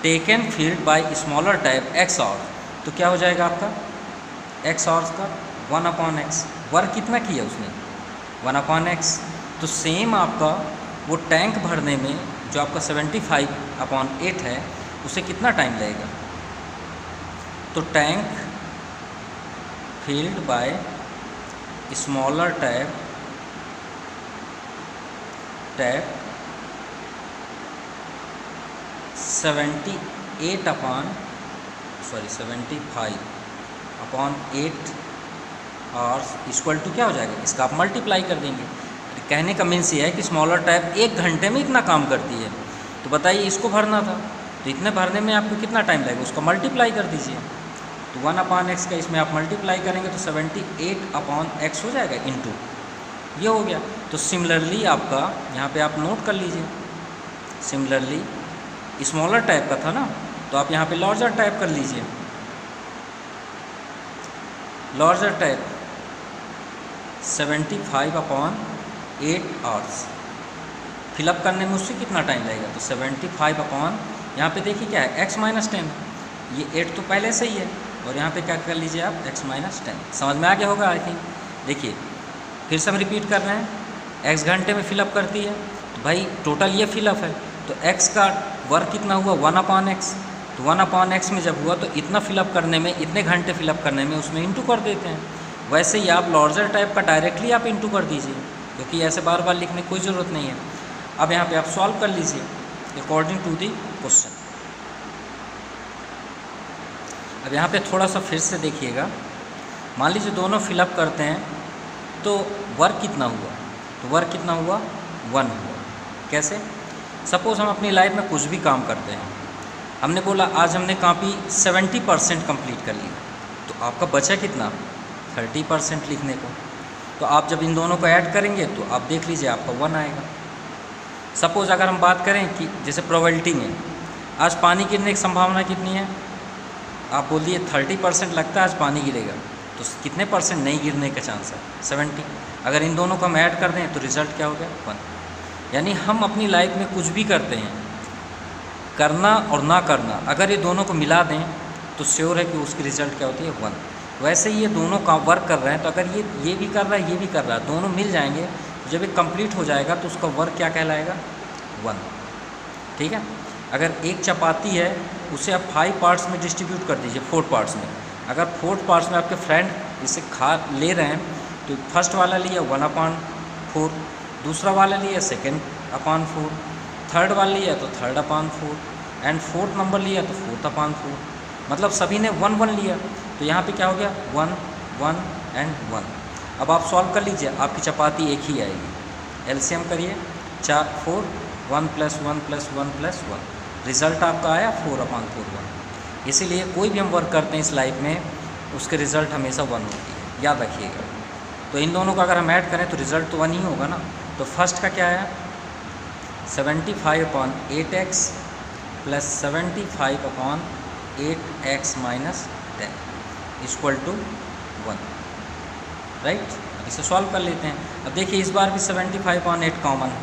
taken filled by smaller tap x hour, तो क्या हो जाएगा आपका x आवर्स का 1/x। वर्क कितना किया उसने, 1/x। तो सेम आपका वो टैंक भरने में जो आपका 75/8 है, उसे कितना टाइम लगेगा, तो tank filled by smaller tap 75/8 hours equal to क्या हो जाएगा, इसका आप मल्टीप्लाई कर देंगे। कहने का मीन्स ये है कि स्मॉलर टाइप 1 घंटे में इतना काम करती है, तो बताइए इसको भरना था, तो इतने भरने में आपको कितना टाइम लगेगा, उसको मल्टीप्लाई कर दीजिए। तो 1/x का इसमें आप मल्टीप्लाई करेंगे तो 78/x हो जाएगा, इनटू ये हो गया। तो सिमिलरली आपका यहाँ पे आप नोट कर लीजिए, सिमिलरली स्मॉलर टाइप का था ना, तो आप यहाँ पे लार्जर टाइप कर लीजिए। लार्जर टाइप 75/8 आवर्स फिलअप करने में उससे कितना टाइम लगेगा, तो 75 यहाँ पे देखिए क्या है, x माइनस 10, ये 8 तो पहले से ही है, और यहाँ पे क्या कर लीजिए आप, x माइनस 10। समझ में आ गया होगा आई थिंक। देखिए फिर से हम रिपीट कर रहे हैं, x घंटे में फिलअप करती है, तो भाई टोटल ये फिलअप है, तो x का वर्क कितना हुआ, 1/x। तो 1/x में जब हुआ तो इतना फिलअप करने में, इतने घंटे फिलअप करने में उसमें इंटू कर देते हैं। वैसे ही आप लार्जर टाइप का डायरेक्टली आप इंटू कर दीजिए, क्योंकि ऐसे बार बार लिखने की कोई ज़रूरत नहीं है। अब यहाँ पे आप सॉल्व कर लीजिए अकॉर्डिंग टू दी क्वेश्चन। अब यहाँ पे थोड़ा सा फिर से देखिएगा, मान लीजिए दोनों फिलअप करते हैं तो वर्क कितना हुआ, तो वर्क कितना हुआ, 1 हुआ। कैसे, सपोज़ हम अपनी लाइफ में कुछ भी काम करते हैं, हमने बोला आज हमने कॉपी 70% कंप्लीट कर ली, तो आपका बचा कितना 30% लिखने को। तो आप जब इन दोनों को ऐड करेंगे तो आप देख लीजिए आपका 1 आएगा। सपोज़ अगर हम बात करें कि जैसे प्रोबेबिलिटी में आज पानी गिरने की संभावना कितनी है, आप बोल दिए 30% लगता है आज पानी गिरेगा, तो कितने परसेंट नहीं गिरने का चांस है 70। अगर इन दोनों को हम ऐड कर दें तो रिज़ल्ट क्या हो गया 1। यानी हम अपनी लाइफ में कुछ भी करते हैं, करना और ना करना, अगर ये दोनों को मिला दें तो श्योर है कि उसकी रिज़ल्ट क्या होती है 1। वैसे ही ये दोनों काम वर्क कर रहे हैं, तो अगर ये भी कर रहा है ये भी कर रहा है, दोनों मिल जाएंगे, जब ये कंप्लीट हो जाएगा तो उसका वर्क क्या कहलाएगा 1। ठीक है। अगर एक चपाती है उसे आप 5 पार्ट्स में डिस्ट्रीब्यूट कर दीजिए, 4 पार्ट्स में। अगर 4 पार्ट्स में आपके फ्रेंड इसे खा ले रहे हैं तो फर्स्ट वाला लिया 1/4, दूसरा वाला लिया 2/4, थर्ड वाला लिया तो 3/4 एंड फोर्थ नंबर लिया तो 4/4। मतलब सभी ने 1-1 लिया, तो यहाँ पे क्या हो गया 1 1 एंड 1। अब आप सॉल्व कर लीजिए, आपकी चपाती एक ही आएगी। एलसीएम करिए 4 1 + 1 + 1 + 1, रिज़ल्ट आपका आया 4/4। इसीलिए कोई भी हम वर्क करते हैं इस लाइफ में उसके रिज़ल्ट हमेशा 1 होती है, याद रखिएगा। तो इन दोनों को अगर हम ऐड करें तो रिज़ल्ट तो 1 ही होगा ना। तो फर्स्ट का क्या आया 75/8x + 75/8x - 10 = 1, राइट। अब इसे सॉल्व कर लेते हैं। अब देखिए इस बार भी 75/8 कॉमन है,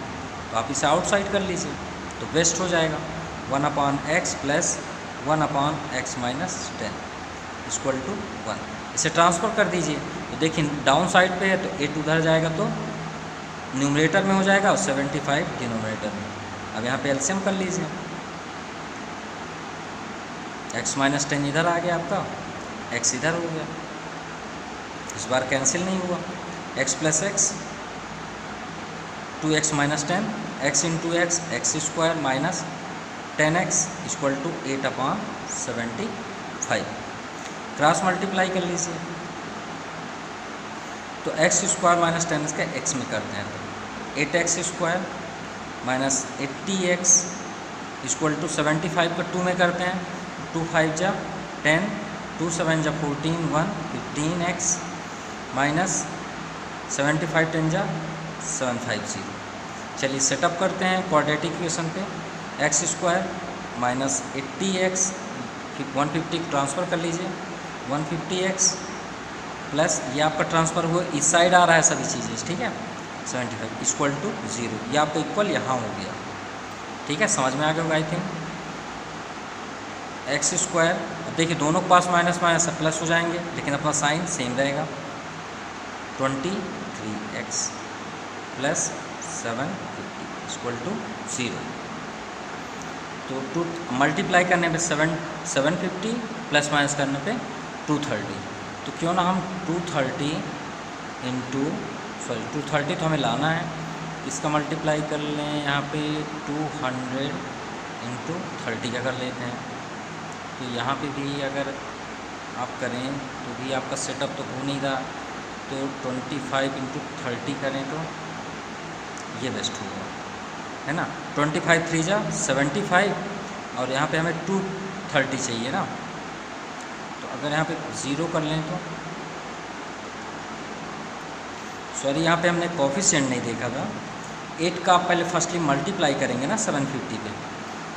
तो आप इसे आउटसाइड कर लीजिए तो वेस्ट हो जाएगा 1/x + 1/x - 10 = 1। इसे ट्रांसफ़र कर दीजिए, तो देखिए डाउन साइड पे है तो 8 उधर जाएगा तो न्यूमरेटर में हो जाएगा और 75 डिनोमिनेटर में। अब यहाँ पे एलसीएम कर लीजिए, x - 10 इधर आ गया आपका, x इधर हो गया, इस बार कैंसिल नहीं हुआ। x + x 2x - 10 x × x x² - 10x = 8/75। Cross multiply कर लीजिए, तो x² - 10 का x में करते हैं तो 8x² - 80x = 75 का 2 में करते हैं, 2 5 × 10, 2 7 × 14 1 15x - 75 10 × 750। चलिए सेटअप करते हैं क्वाड्रेटिक इक्वेशन पे। x² - 80x 150 ट्रांसफ़र कर लीजिए, 150x प्लस ये आपका ट्रांसफ़र हुआ इस साइड आ रहा है सभी चीज़ें, ठीक है, 75 = 0। ये आपका इक्वल यहाँ हो गया, ठीक है, समझ में आ गया होगा आई थिंक। x², अब देखिए दोनों के पास माइनस माइनस प्लस हो जाएंगे, लेकिन अपना साइन सेम रहेगा। 23x + 750 = 0। तो 2 मल्टीप्लाई करने पे 750 प्लस माइनस करने पे 230। तो क्यों ना हम 230 तो हमें लाना है, इसका मल्टीप्लाई कर लें यहाँ पे 200 × 30 का कर लेते हैं। तो यहाँ पे भी अगर आप करें तो भी आपका सेटअप तो हो नहीं रहा, तो 25 × 30 करें तो ये बेस्ट होगा, है ना। 25 3 जा 75 और यहाँ पे हमें 230 चाहिए ना, तो अगर यहाँ पे 0 कर लें तो सॉरी यहाँ पे हमने कोफिशिएंट नहीं देखा था। 8 का आप पहले फर्स्टली मल्टीप्लाई करेंगे ना 750 पे,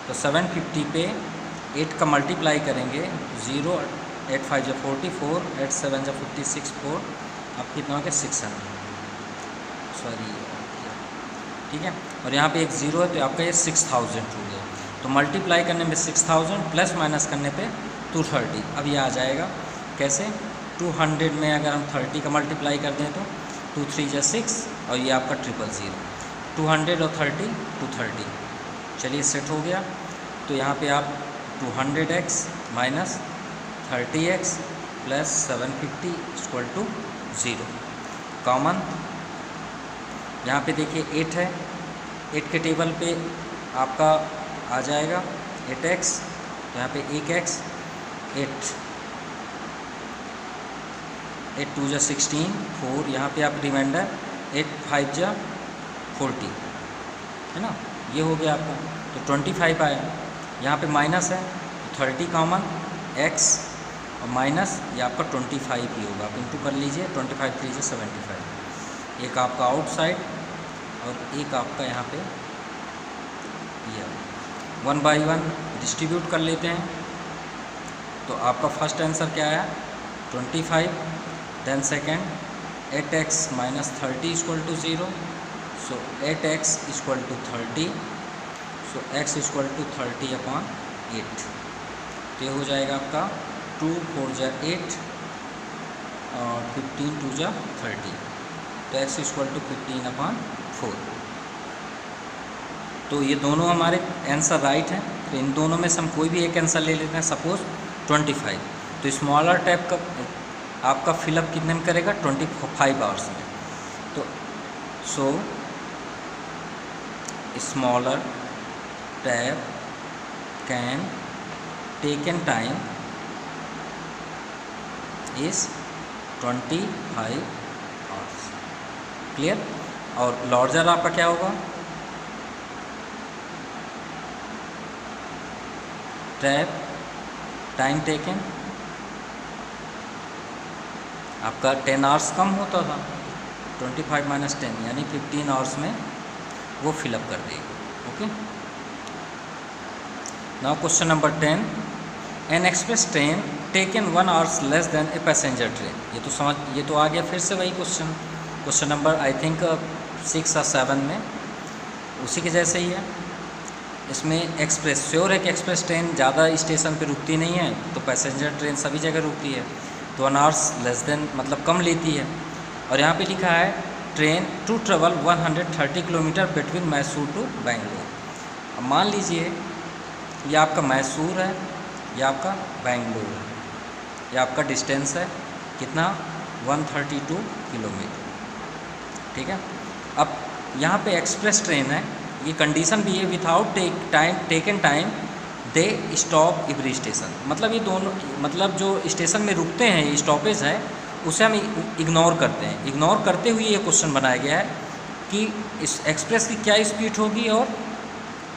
तो 750 पे 8 का मल्टीप्लाई करेंगे 0 8 5 = 44 8 7 = 56 4 अब कितना हो गया 600, सॉरी, ठीक है। और यहाँ पे एक 0 है तो आपका ये 6000 हो गया। तो मल्टीप्लाई करने में 6000 प्लस माइनस करने पे 230। अब ये आ जाएगा कैसे, 200 में अगर हम 30 का मल्टीप्लाई कर दें तो 2 3 = 6 और ये आपका 000। 200 और 30 230, चलिए सेट हो गया। तो यहाँ पे आप 200x - 30x + 750 = 0 कॉमन। यहाँ पे देखिए 8 है, 8 के टेबल पे आपका आ जाएगा 8x, तो यहाँ पे 1x 8 8 2 = 16 4, यहाँ पे आप रिमाइंडर 8 5 = 40, है ना, ये हो गया आपका, तो 25 आया। यहाँ पे माइनस है तो 30 कॉमन, x और माइनस ये आपका 25 ही होगा, आप इंटू कर लीजिए, 25 3 से 75। एक आपका आउटसाइड और एक आपका यहाँ पे ये 1 बाई 1 डिस्ट्रीब्यूट कर लेते हैं। तो आपका फर्स्ट आंसर क्या आया 25, then second 8x minus 30 equal to 0, so 8x equal to 30, so x equal to 30/8। तो ये हो जाएगा आपका 2 4 जा 8 और 15 2 जा 30, तो x इक्वल टू 15/4। तो ये दोनों हमारे आंसर राइट हैं। तो इन दोनों में से हम कोई भी एक आंसर ले लेते हैं, सपोज 25। तो स्मॉलर टैब का आपका फिलअप कितने में करेगा 25 आवर्स में। तो so smaller tap can taken time is 25 hours. Clear. और लार्जर आपका क्या होगा, टैब टाइम टेकन आपका 10 आवर्स कम होता था, 25 माइनस 10 यानी 15 आवर्स में वो फिलअप कर देगी। Okay, now question number 10, N express train taken 1 hours less than a passenger train. ये तो आ गया फिर से वही क्वेश्चन नंबर आई थिंक 6 और 7 में उसी के जैसे ही है। इसमें एक्सप्रेस श्योर है कि एक्सप्रेस ट्रेन ज़्यादा स्टेशन पे रुकती नहीं है, तो पैसेंजर ट्रेन सभी जगह रुकती है, तो 1 आवर्स लेस देन मतलब कम लेती है। और यहाँ पे लिखा है train to travel 130 kilometre between Mysore to Bangalore. अब मान लीजिए ये आपका मैसूर है, ये आपका बेंगलोर है, ये आपका डिस्टेंस है कितना 132 किलोमीटर। ठीक है। अब यहाँ पे एक्सप्रेस ट्रेन है, ये कंडीशन भी है without taken time they stop every station. मतलब ये दोनों मतलब जो स्टेशन में रुकते हैं ये स्टॉपेज है उसे हम इग्नोर करते हैं। इग्नोर करते हुए ये क्वेश्चन बनाया गया है कि इस एक्सप्रेस की क्या स्पीड होगी और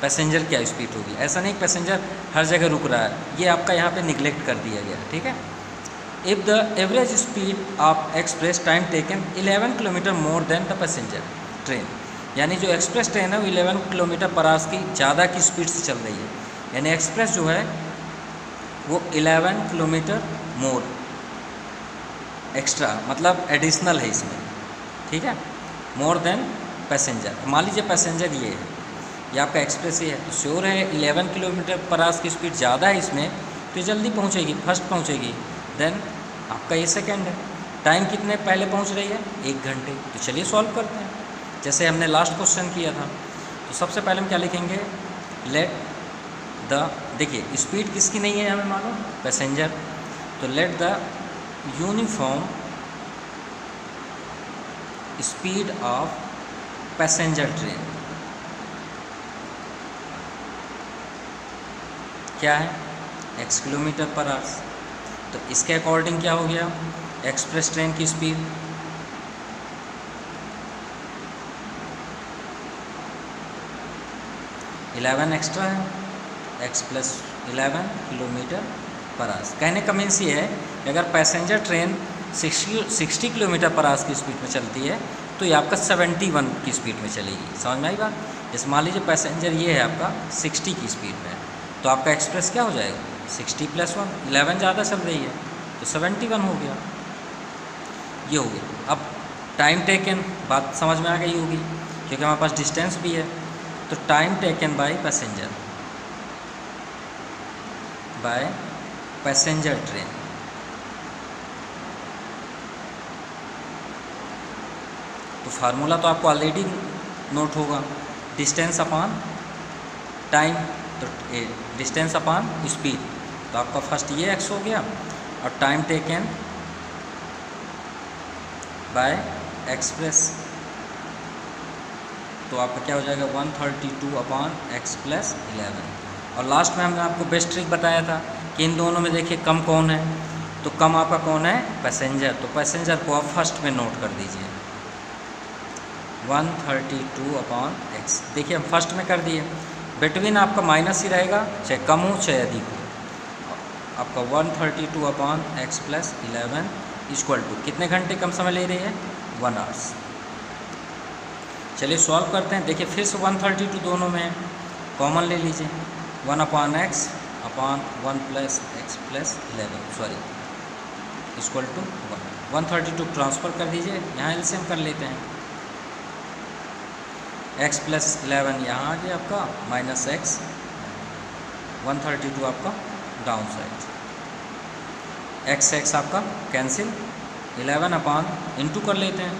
पैसेंजर क्या स्पीड होगी। ऐसा नहीं पैसेंजर हर जगह रुक रहा है, ये आपका यहाँ पे निगलेक्ट कर दिया गया। ठीक है। If the average speed of express time taken 11 kilometre more than the passenger train, यानी जो एक्सप्रेस ट्रेन है वो 11 किलोमीटर पर आवर की ज़्यादा की स्पीड से चल रही है, यानी एक्सप्रेस जो है वो 11 किलोमीटर मोर एक्स्ट्रा मतलब एडिशनल है इसमें। ठीक है, मोर देन पैसेंजर। मान लीजिए पैसेंजर ये है, ये आपका एक्सप्रेस ही है, तो श्योर है 11 किलोमीटर पर आवर की स्पीड ज़्यादा है इसमें, तो जल्दी पहुँचेगी, फर्स्ट पहुँचेगी। देन आपका ये सेकेंड है, टाइम कितने पहले पहुँच रही है 1 घंटे। तो चलिए सॉल्व करते हैं जैसे हमने लास्ट क्वेश्चन किया था। तो सबसे पहले हम क्या लिखेंगे, लेट द, देखिए स्पीड किसकी नहीं है हमें मालूम, पैसेंजर, तो let the uniform speed of passenger train क्या है x किलोमीटर पर आवर्स। तो इसके अकॉर्डिंग क्या हो गया, एक्सप्रेस ट्रेन की स्पीड इलेवन एक्स्ट्रा है, x प्लस 11 किलोमीटर पर आवर्स। कहने का मीन्स ये है कि अगर पैसेंजर ट्रेन 60 किलोमीटर पर आवर्स की स्पीड में चलती है तो ये आपका 71 की स्पीड में चलेगी। समझ में आई बात। जैसे मान लीजिए पैसेंजर ये है आपका 60 की स्पीड में, तो आपका एक्सप्रेस क्या हो जाएगा 60 + 1, 11 ज़्यादा चल रही है तो 71 हो गया, ये हो गया। अब टाइम टेकन बात समझ में आ गई होगी क्योंकि हमारे पास डिस्टेंस भी है। तो time taken by passenger train, तो फार्मूला तो आपको ऑलरेडी नोट होगा, डिस्टेंस अपॉन टाइम, तो डिस्टेंस अपॉन स्पीड। तो आपका फर्स्ट ये x हो गया और टाइम टेकन बाय एक्सप्रेस, तो आपका क्या हो जाएगा 132/x + 11। और लास्ट में हमने आपको बेस्ट ट्रिक बताया था कि इन दोनों में देखिए कम कौन है, तो कम आपका कौन है पैसेंजर, तो पैसेंजर को आप फर्स्ट में नोट कर दीजिए। 132/x। देखिए हम फर्स्ट में कर दिए, बिटवीन आपका माइनस ही रहेगा, चाहे कम हो चाहे अधिक हो। आपका 132/x + 11 इक्वल टू कितने घंटे कम समय ले रही है? 1 आवर्स। चलिए सॉल्व करते हैं। देखिए फिर से 132 दोनों में कॉमन ले लीजिए, 1/x upon 1 + x + 11 equal to 1। 132 transfer कर दीजिए, यहाँ एलसीएम कर लेते हैं। x + 11 यहाँ आ गया आपका -x, 132 आपका डाउन साइड, x आपका कैंसिल, 11 इंटू कर लेते हैं,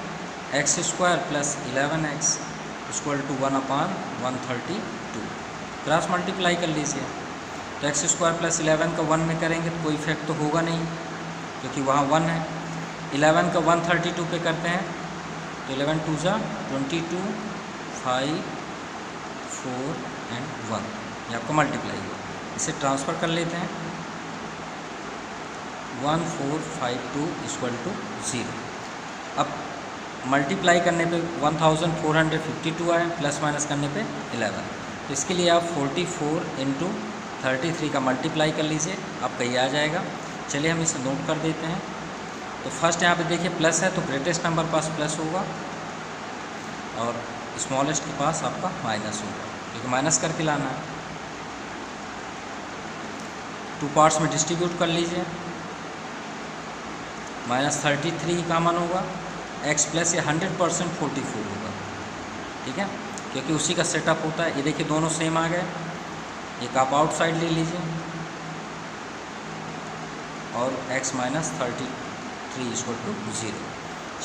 x² + 11x equal to 1/132। Cross multiply कर लीजिए, तो x² + 11 का 1 में करेंगे तो कोई इफेक्ट तो होगा नहीं, क्योंकि वहाँ 1 है। 11 का 132 पे करते हैं तो 11 2 ज़ा 22, 5, 4 एंड 1, ये आपका मल्टीप्लाई हुआ। इसे ट्रांसफ़र कर लेते हैं, 1452 इक्वल टू 0। अब मल्टीप्लाई करने पे 1452 आए, प्लस माइनस करने पे 11, तो इसके लिए आप 44 × 33 का मल्टीप्लाई कर लीजिए, आपका ये आ जाएगा। चलिए हम इसे नोट कर देते हैं। तो फर्स्ट यहाँ पे देखिए प्लस है, तो ग्रेटेस्ट नंबर पास प्लस होगा और स्मॉलेस्ट के पास आपका माइनस होगा, क्योंकि माइनस करके लाना है। 2 पार्ट्स में डिस्ट्रीब्यूट कर लीजिए, -33 कॉमन होगा, x प्लस ये 100% 44 होगा, ठीक है, क्योंकि उसी का सेटअप होता है। ये देखिए दोनों सेम आ गए, एक आप आउटसाइड ले लीजिए और x - 33 इक्वल टू 0।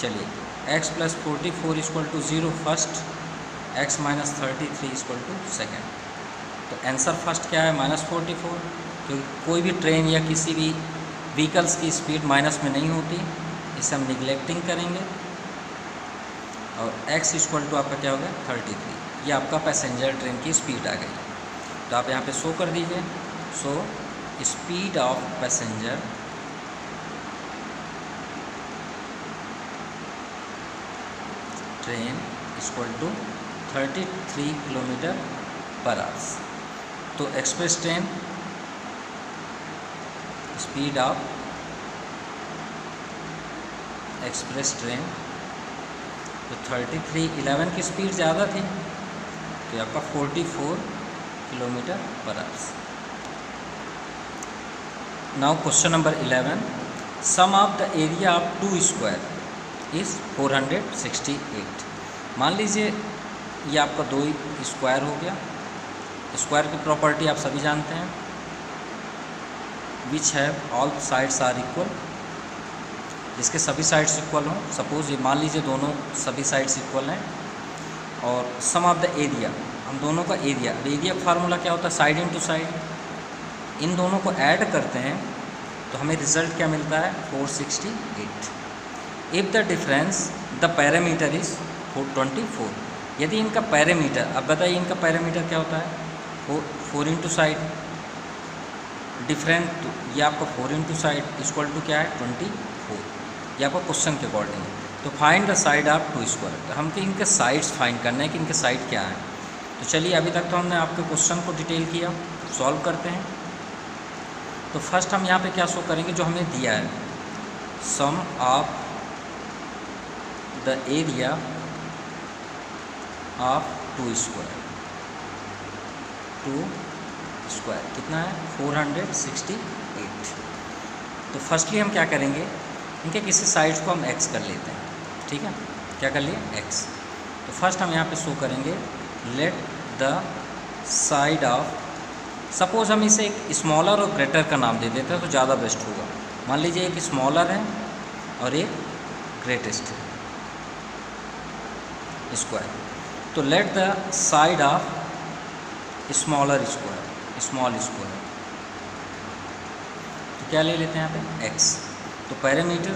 चलिए x + 44 equal to 0 first, x - 33 equal to second. तो आंसर फर्स्ट क्या है? -44, क्योंकि कोई भी ट्रेन या किसी भी व्हीकल्स की स्पीड माइनस में नहीं होती, इसे हम निगलेक्टिंग करेंगे। और x इक्वल टू आपका क्या हो गया? 33। ये आपका पैसेंजर ट्रेन की स्पीड आ गई। तो आप यहाँ पे शो कर दीजिए, so speed of passenger train equal to 33 km/h। तो express train speed of express train, तो 33, 11 की स्पीड ज़्यादा थी, तो आपका 44 km/h। Now question number 11, sum of the area of 2 square is 468। मान लीजिए ये आपका 2 स्क्वायर हो गया। स्क्वायर की प्रॉपर्टी आप सभी जानते हैं, which have all sides are equal, जिसके सभी साइड्स इक्वल हों। सपोज़ ये मान लीजिए दोनों सभी साइड्स इक्वल हैं। और सम ऑफ द एरिया, हम दोनों का एरिया, एरिया का फार्मूला क्या होता है? Side into side. इन दोनों को ऐड करते हैं तो हमें रिजल्ट क्या मिलता है? 468। If the difference the parameter is 424, यदि इनका पैरामीटर, अब बताइए इनका पैरामीटर क्या होता है? 4 इंटू साइड, डिफरेंट, ये आपका 4 इंटू साइड इक्वल टू क्या है? 24। ये आपका क्वेश्चन के अकॉर्डिंग है। तो find the side of 2 square, तो हमको इनके साइड्स फाइंड करना है कि इनके साइड क्या है। तो चलिए अभी तक तो हमने आपके क्वेश्चन को डिटेल किया, सॉल्व करते हैं। तो फर्स्ट हम यहाँ पे क्या शो करेंगे? जो हमें दिया है, sum of the area of 2 square, 2 square कितना है? 468। तो फर्स्टली हम क्या करेंगे? इनके किसी साइड्स को हम x कर लेते हैं, ठीक है, क्या कर लिए? x। तो फर्स्ट हम यहाँ पे शो करेंगे, let the side of, suppose हम इसे एक स्मॉलर और ग्रेटर का नाम दे देते हैं तो ज़्यादा बेस्ट होगा। मान लीजिए एक स्मॉलर है और एक ग्रेटेस्ट है स्क्वायर। तो let the side of smaller square, small square, तो क्या ले लेते हैं यहाँ पे? x। तो पैरामीटर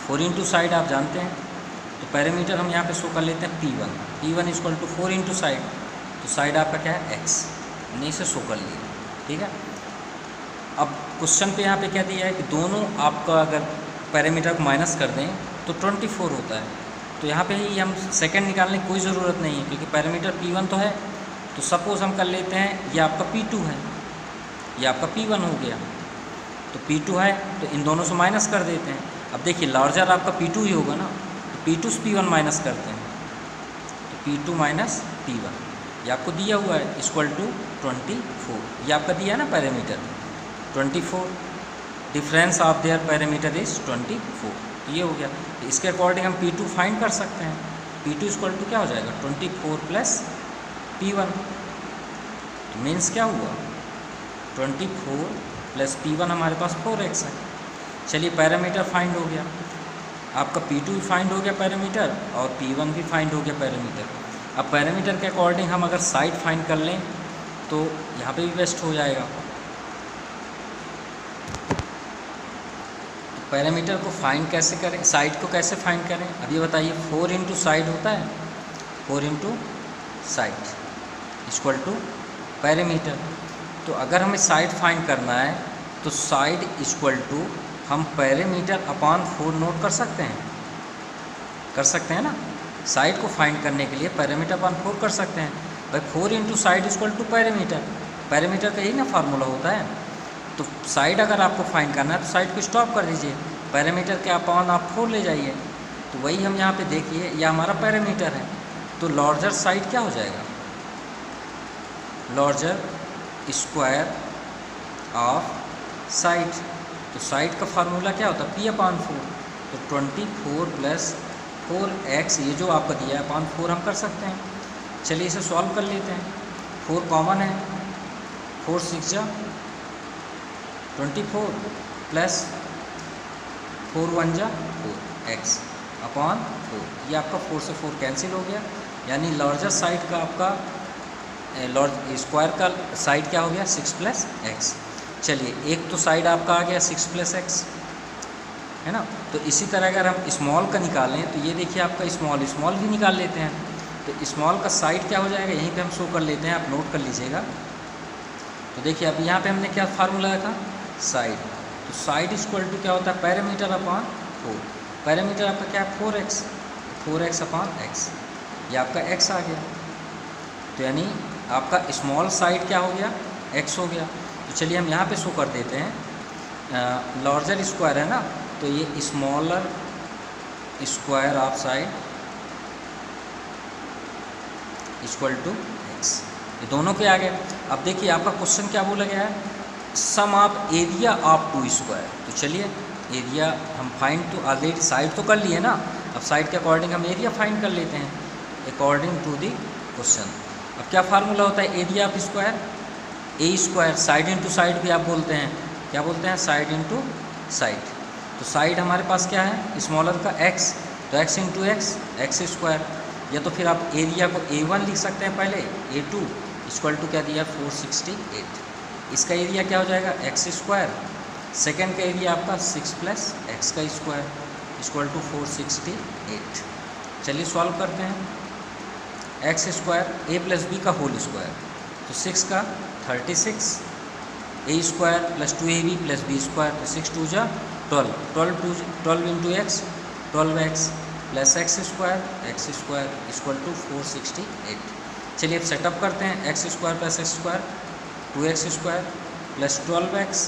4 इंटू साइड आप जानते हैं, तो पैरामीटर हम यहाँ पे शो कर लेते हैं P1। P1 equal to 4 into side, तो साइड आपका क्या है? x। हमने इसे शो कर लिया, ठीक है। अब क्वेश्चन पे यहाँ पे क्या दिया है कि दोनों आपका अगर पैरामीटर को माइनस कर दें तो 24 होता है। तो यहाँ पे ही हम सेकंड निकालने की कोई ज़रूरत नहीं है, क्योंकि पैरामीटर P1 तो है। तो सपोज़ हम कर लेते हैं ये आपका P2 है, ये आपका P1 हो गया। तो P2 है तो इन दोनों से माइनस कर देते हैं। अब देखिए लार्जर आपका P2 ही होगा ना, तो P2 से P1 माइनस करते हैं, तो P2 माइनस P1 ये आपको दिया हुआ है इक्वल टू 24। ये आपका दिया है ना parameter 24, difference of their parameter is 24। ये हो गया। इसके अकॉर्डिंग हम P2 फाइंड कर सकते हैं। P2 इक्वल टू क्या हो जाएगा 24 प्लस P1। तो मीन्स क्या हुआ 24 प्लस P1 हमारे पास 4x है। चलिए पैरामीटर फाइंड हो गया, आपका P2 भी फाइंड हो गया पैरामीटर और P1 भी फाइंड हो गया पैरामीटर। अब पैरामीटर के अकॉर्डिंग हम अगर साइड फाइंड कर लें तो यहाँ पे भी बेस्ट हो जाएगा। पैरामीटर को फाइंड कैसे करें, साइड को कैसे फाइंड करें, अब ये बताइए। 4 इंटू साइड होता है, 4 into side equal to perimeter. तो अगर हमें साइड फाइंड करना है तो साइड इक्वल टू हम पैरामीटर अपॉन 4 नोट कर सकते हैं ना। साइड को फाइंड करने के लिए पैरामीटर अपॉन 4 कर सकते हैं भाई। 4 into side equal to perimeter, perimeter का यही ना फार्मूला होता है। तो साइड अगर आपको फाइंड करना है तो साइड को स्टॉप कर दीजिए, पैरामीटर के अपॉन आप 4 ले जाइए। तो वही हम यहाँ पे देखिए, यह हमारा पैरामीटर है। तो लार्जर साइड क्या हो जाएगा, लार्जर स्क्वायर ऑफ साइड। तो साइड का फार्मूला क्या होता है P/4। तो 24 प्लस 4x ये जो आपका दिया है अपॉन 4 हम कर सकते हैं। चलिए इसे सॉल्व कर लेते हैं। 4 कॉमन है, 4 6 जा 24 प्लस 4 1 जा 4x अपॉन 4। ये आपका 4 से 4 कैंसिल हो गया, यानी लार्जर साइड का आपका स्क्वायर का साइड क्या हो गया 6 प्लस x। चलिए एक तो साइड आपका आ गया 6 प्लस x है ना। तो इसी तरह अगर हम स्मॉल का निकालें तो ये देखिए आपका स्मॉल भी निकाल लेते हैं। तो स्मॉल का साइड क्या हो जाएगा, यहीं पे हम शो कर लेते हैं, आप नोट कर लीजिएगा। तो देखिए अब यहाँ पे हमने क्या फार्मूला रखा साइड। तो साइड इक्वल टू क्या होता है पैरामीटर अपॉन 4। पैरामीटर आपका क्या है 4x, 4x अपॉन x, ये आपका x आ गया। तो यानी आपका स्मॉल साइड क्या हो गया x हो गया। तो चलिए हम यहाँ पे शो कर देते हैं, लार्जर स्क्वायर है ना, तो ये smaller square of side equal to x, ये दोनों के आ गए। अब देखिए आपका क्वेश्चन क्या बोला गया है, sum of area of 2 square. तो चलिए एरिया हम फाइंड तो ऑलरेडी साइड तो कर लिए ना, अब साइड के अकॉर्डिंग हम एरिया फाइंड कर लेते हैं अकॉर्डिंग टू द क्वेश्चन। अब क्या फार्मूला होता है area of square, A square, side into side भी आप बोलते हैं, क्या बोलते हैं साइड इंटू साइड। तो साइड हमारे पास क्या है स्मॉलर का x, तो x इंटू एक्स स्क्वायर, या तो फिर आप एरिया को A1 लिख सकते हैं पहले, A2 इक्वल टू क्या दिया 468। इसका एरिया क्या हो जाएगा x स्क्वायर, सेकेंड का एरिया आपका 6 प्लस x का स्क्वायर इक्वल टू 468। चलिए सॉल्व करते हैं। x square a plus B का होल स्क्वायर, तो 6 का 36, a square plus 2ab plus B square, तो 6 2 जा 12, 12 into X 12x plus x square equal to 468। चलिए अब सेटअप करते हैं। x square plus x square 2x square plus 12x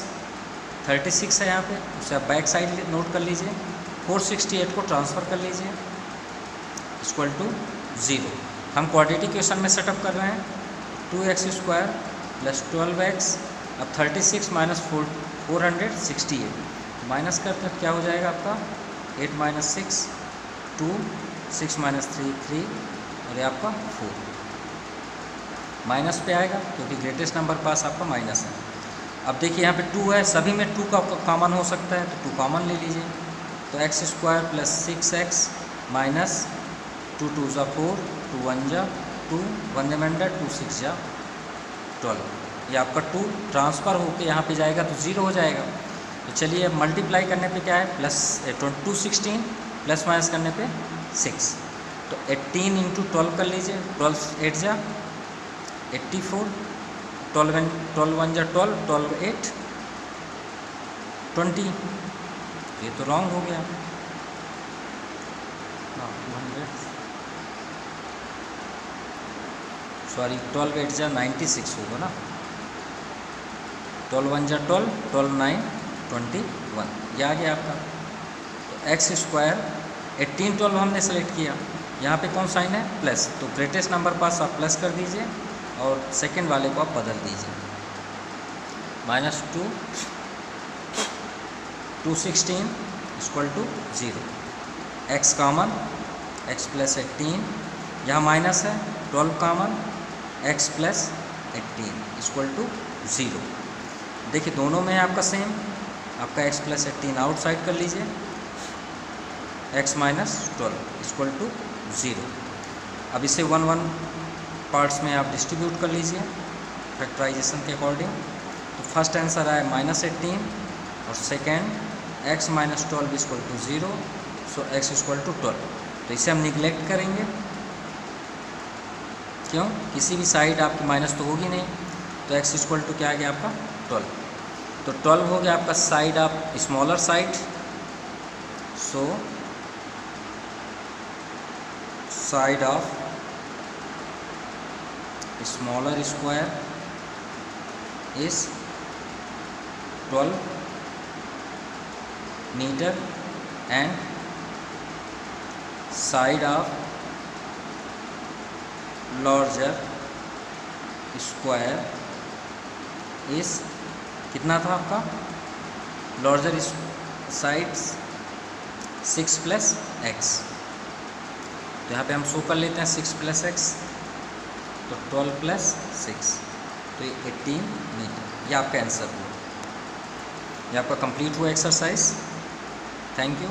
36 है यहाँ पे, उसे आप बैक साइड नोट कर लीजिए। 468 को ट्रांसफ़र कर लीजिए इक्वल टू 0। हम क्वाड्रेटिक इक्वेशन में सेटअप कर रहे हैं। 2x स्क्वायर प्लस 12x, अब 36 माइनस 468 माइनस करते हैं क्या हो जाएगा आपका 8 माइनस 6 2, 6 माइनस 3 3, और ये आपका 4 माइनस पे आएगा क्योंकि ग्रेटेस्ट नंबर पास आपका माइनस है। अब देखिए यहाँ पे 2 है, सभी में 2 का कॉमन हो सकता है, तो 2 कॉमन ले लीजिए। तो x square plus 6x minus 2 2 जा 4, 2 1 जा 2, 1 रिमाइंडर 2 6 जा 12, ये आपका 2 ट्रांसफ़र होके यहाँ पे जाएगा तो 0 हो जाएगा। तो चलिए अब मल्टीप्लाई करने पे क्या है प्लस 216 प्लस माइनस करने पे 6, तो 18 इंटू 12 कर लीजिए, 12 8 जा 84, 12 1 जा 12, 12 8 20, ये तो रॉन्ग हो गया। हाँ 200 सॉरी 12 8 जा 96 होगा ना, 12 1 जा 12, 12 9 21, ये आ गया आपका। तो एक्स स्क्वायर 18 12 हमने सेलेक्ट किया, यहाँ पे कौन साइन है प्लस, तो ग्रेटेस्ट नंबर पास आप प्लस कर दीजिए और सेकंड वाले को आप बदल दीजिए। -2 216 equal to 0, X common, X plus 18, यहाँ माइनस है 12 common, X plus 18 equal to 0। देखिए दोनों में है आपका सेम, आपका एक्स प्लस 18 आउटसाइड कर लीजिए, एक्स माइनस 12 इक्वल टू 0। अब इसे 1 1 पार्ट्स में आप डिस्ट्रीब्यूट कर लीजिए फैक्टराइजेशन के अकॉर्डिंग। तो फर्स्ट आंसर आया -18 और second X minus 12 equal to 0, so X equal to 12। तो इसे हम निगलेक्ट करेंगे, क्यों, किसी भी साइड आपकी माइनस तो होगी नहीं, तो एक्स इक्वल टू क्या आ गया आपका 12। तो 12 हो गया आपका side of smaller side, so side of smaller square is 12 metre and side of larger square is कितना था आपका, लार्जर साइड 6 प्लस एक्स। तो यहाँ पे हम शो कर लेते हैं 6 प्लस एक्स, तो 12 प्लस 6, तो ये 18 मीटर। ये आपका आंसर हुआ, ये आपका कंप्लीट हुआ एक्सरसाइज। Thank you.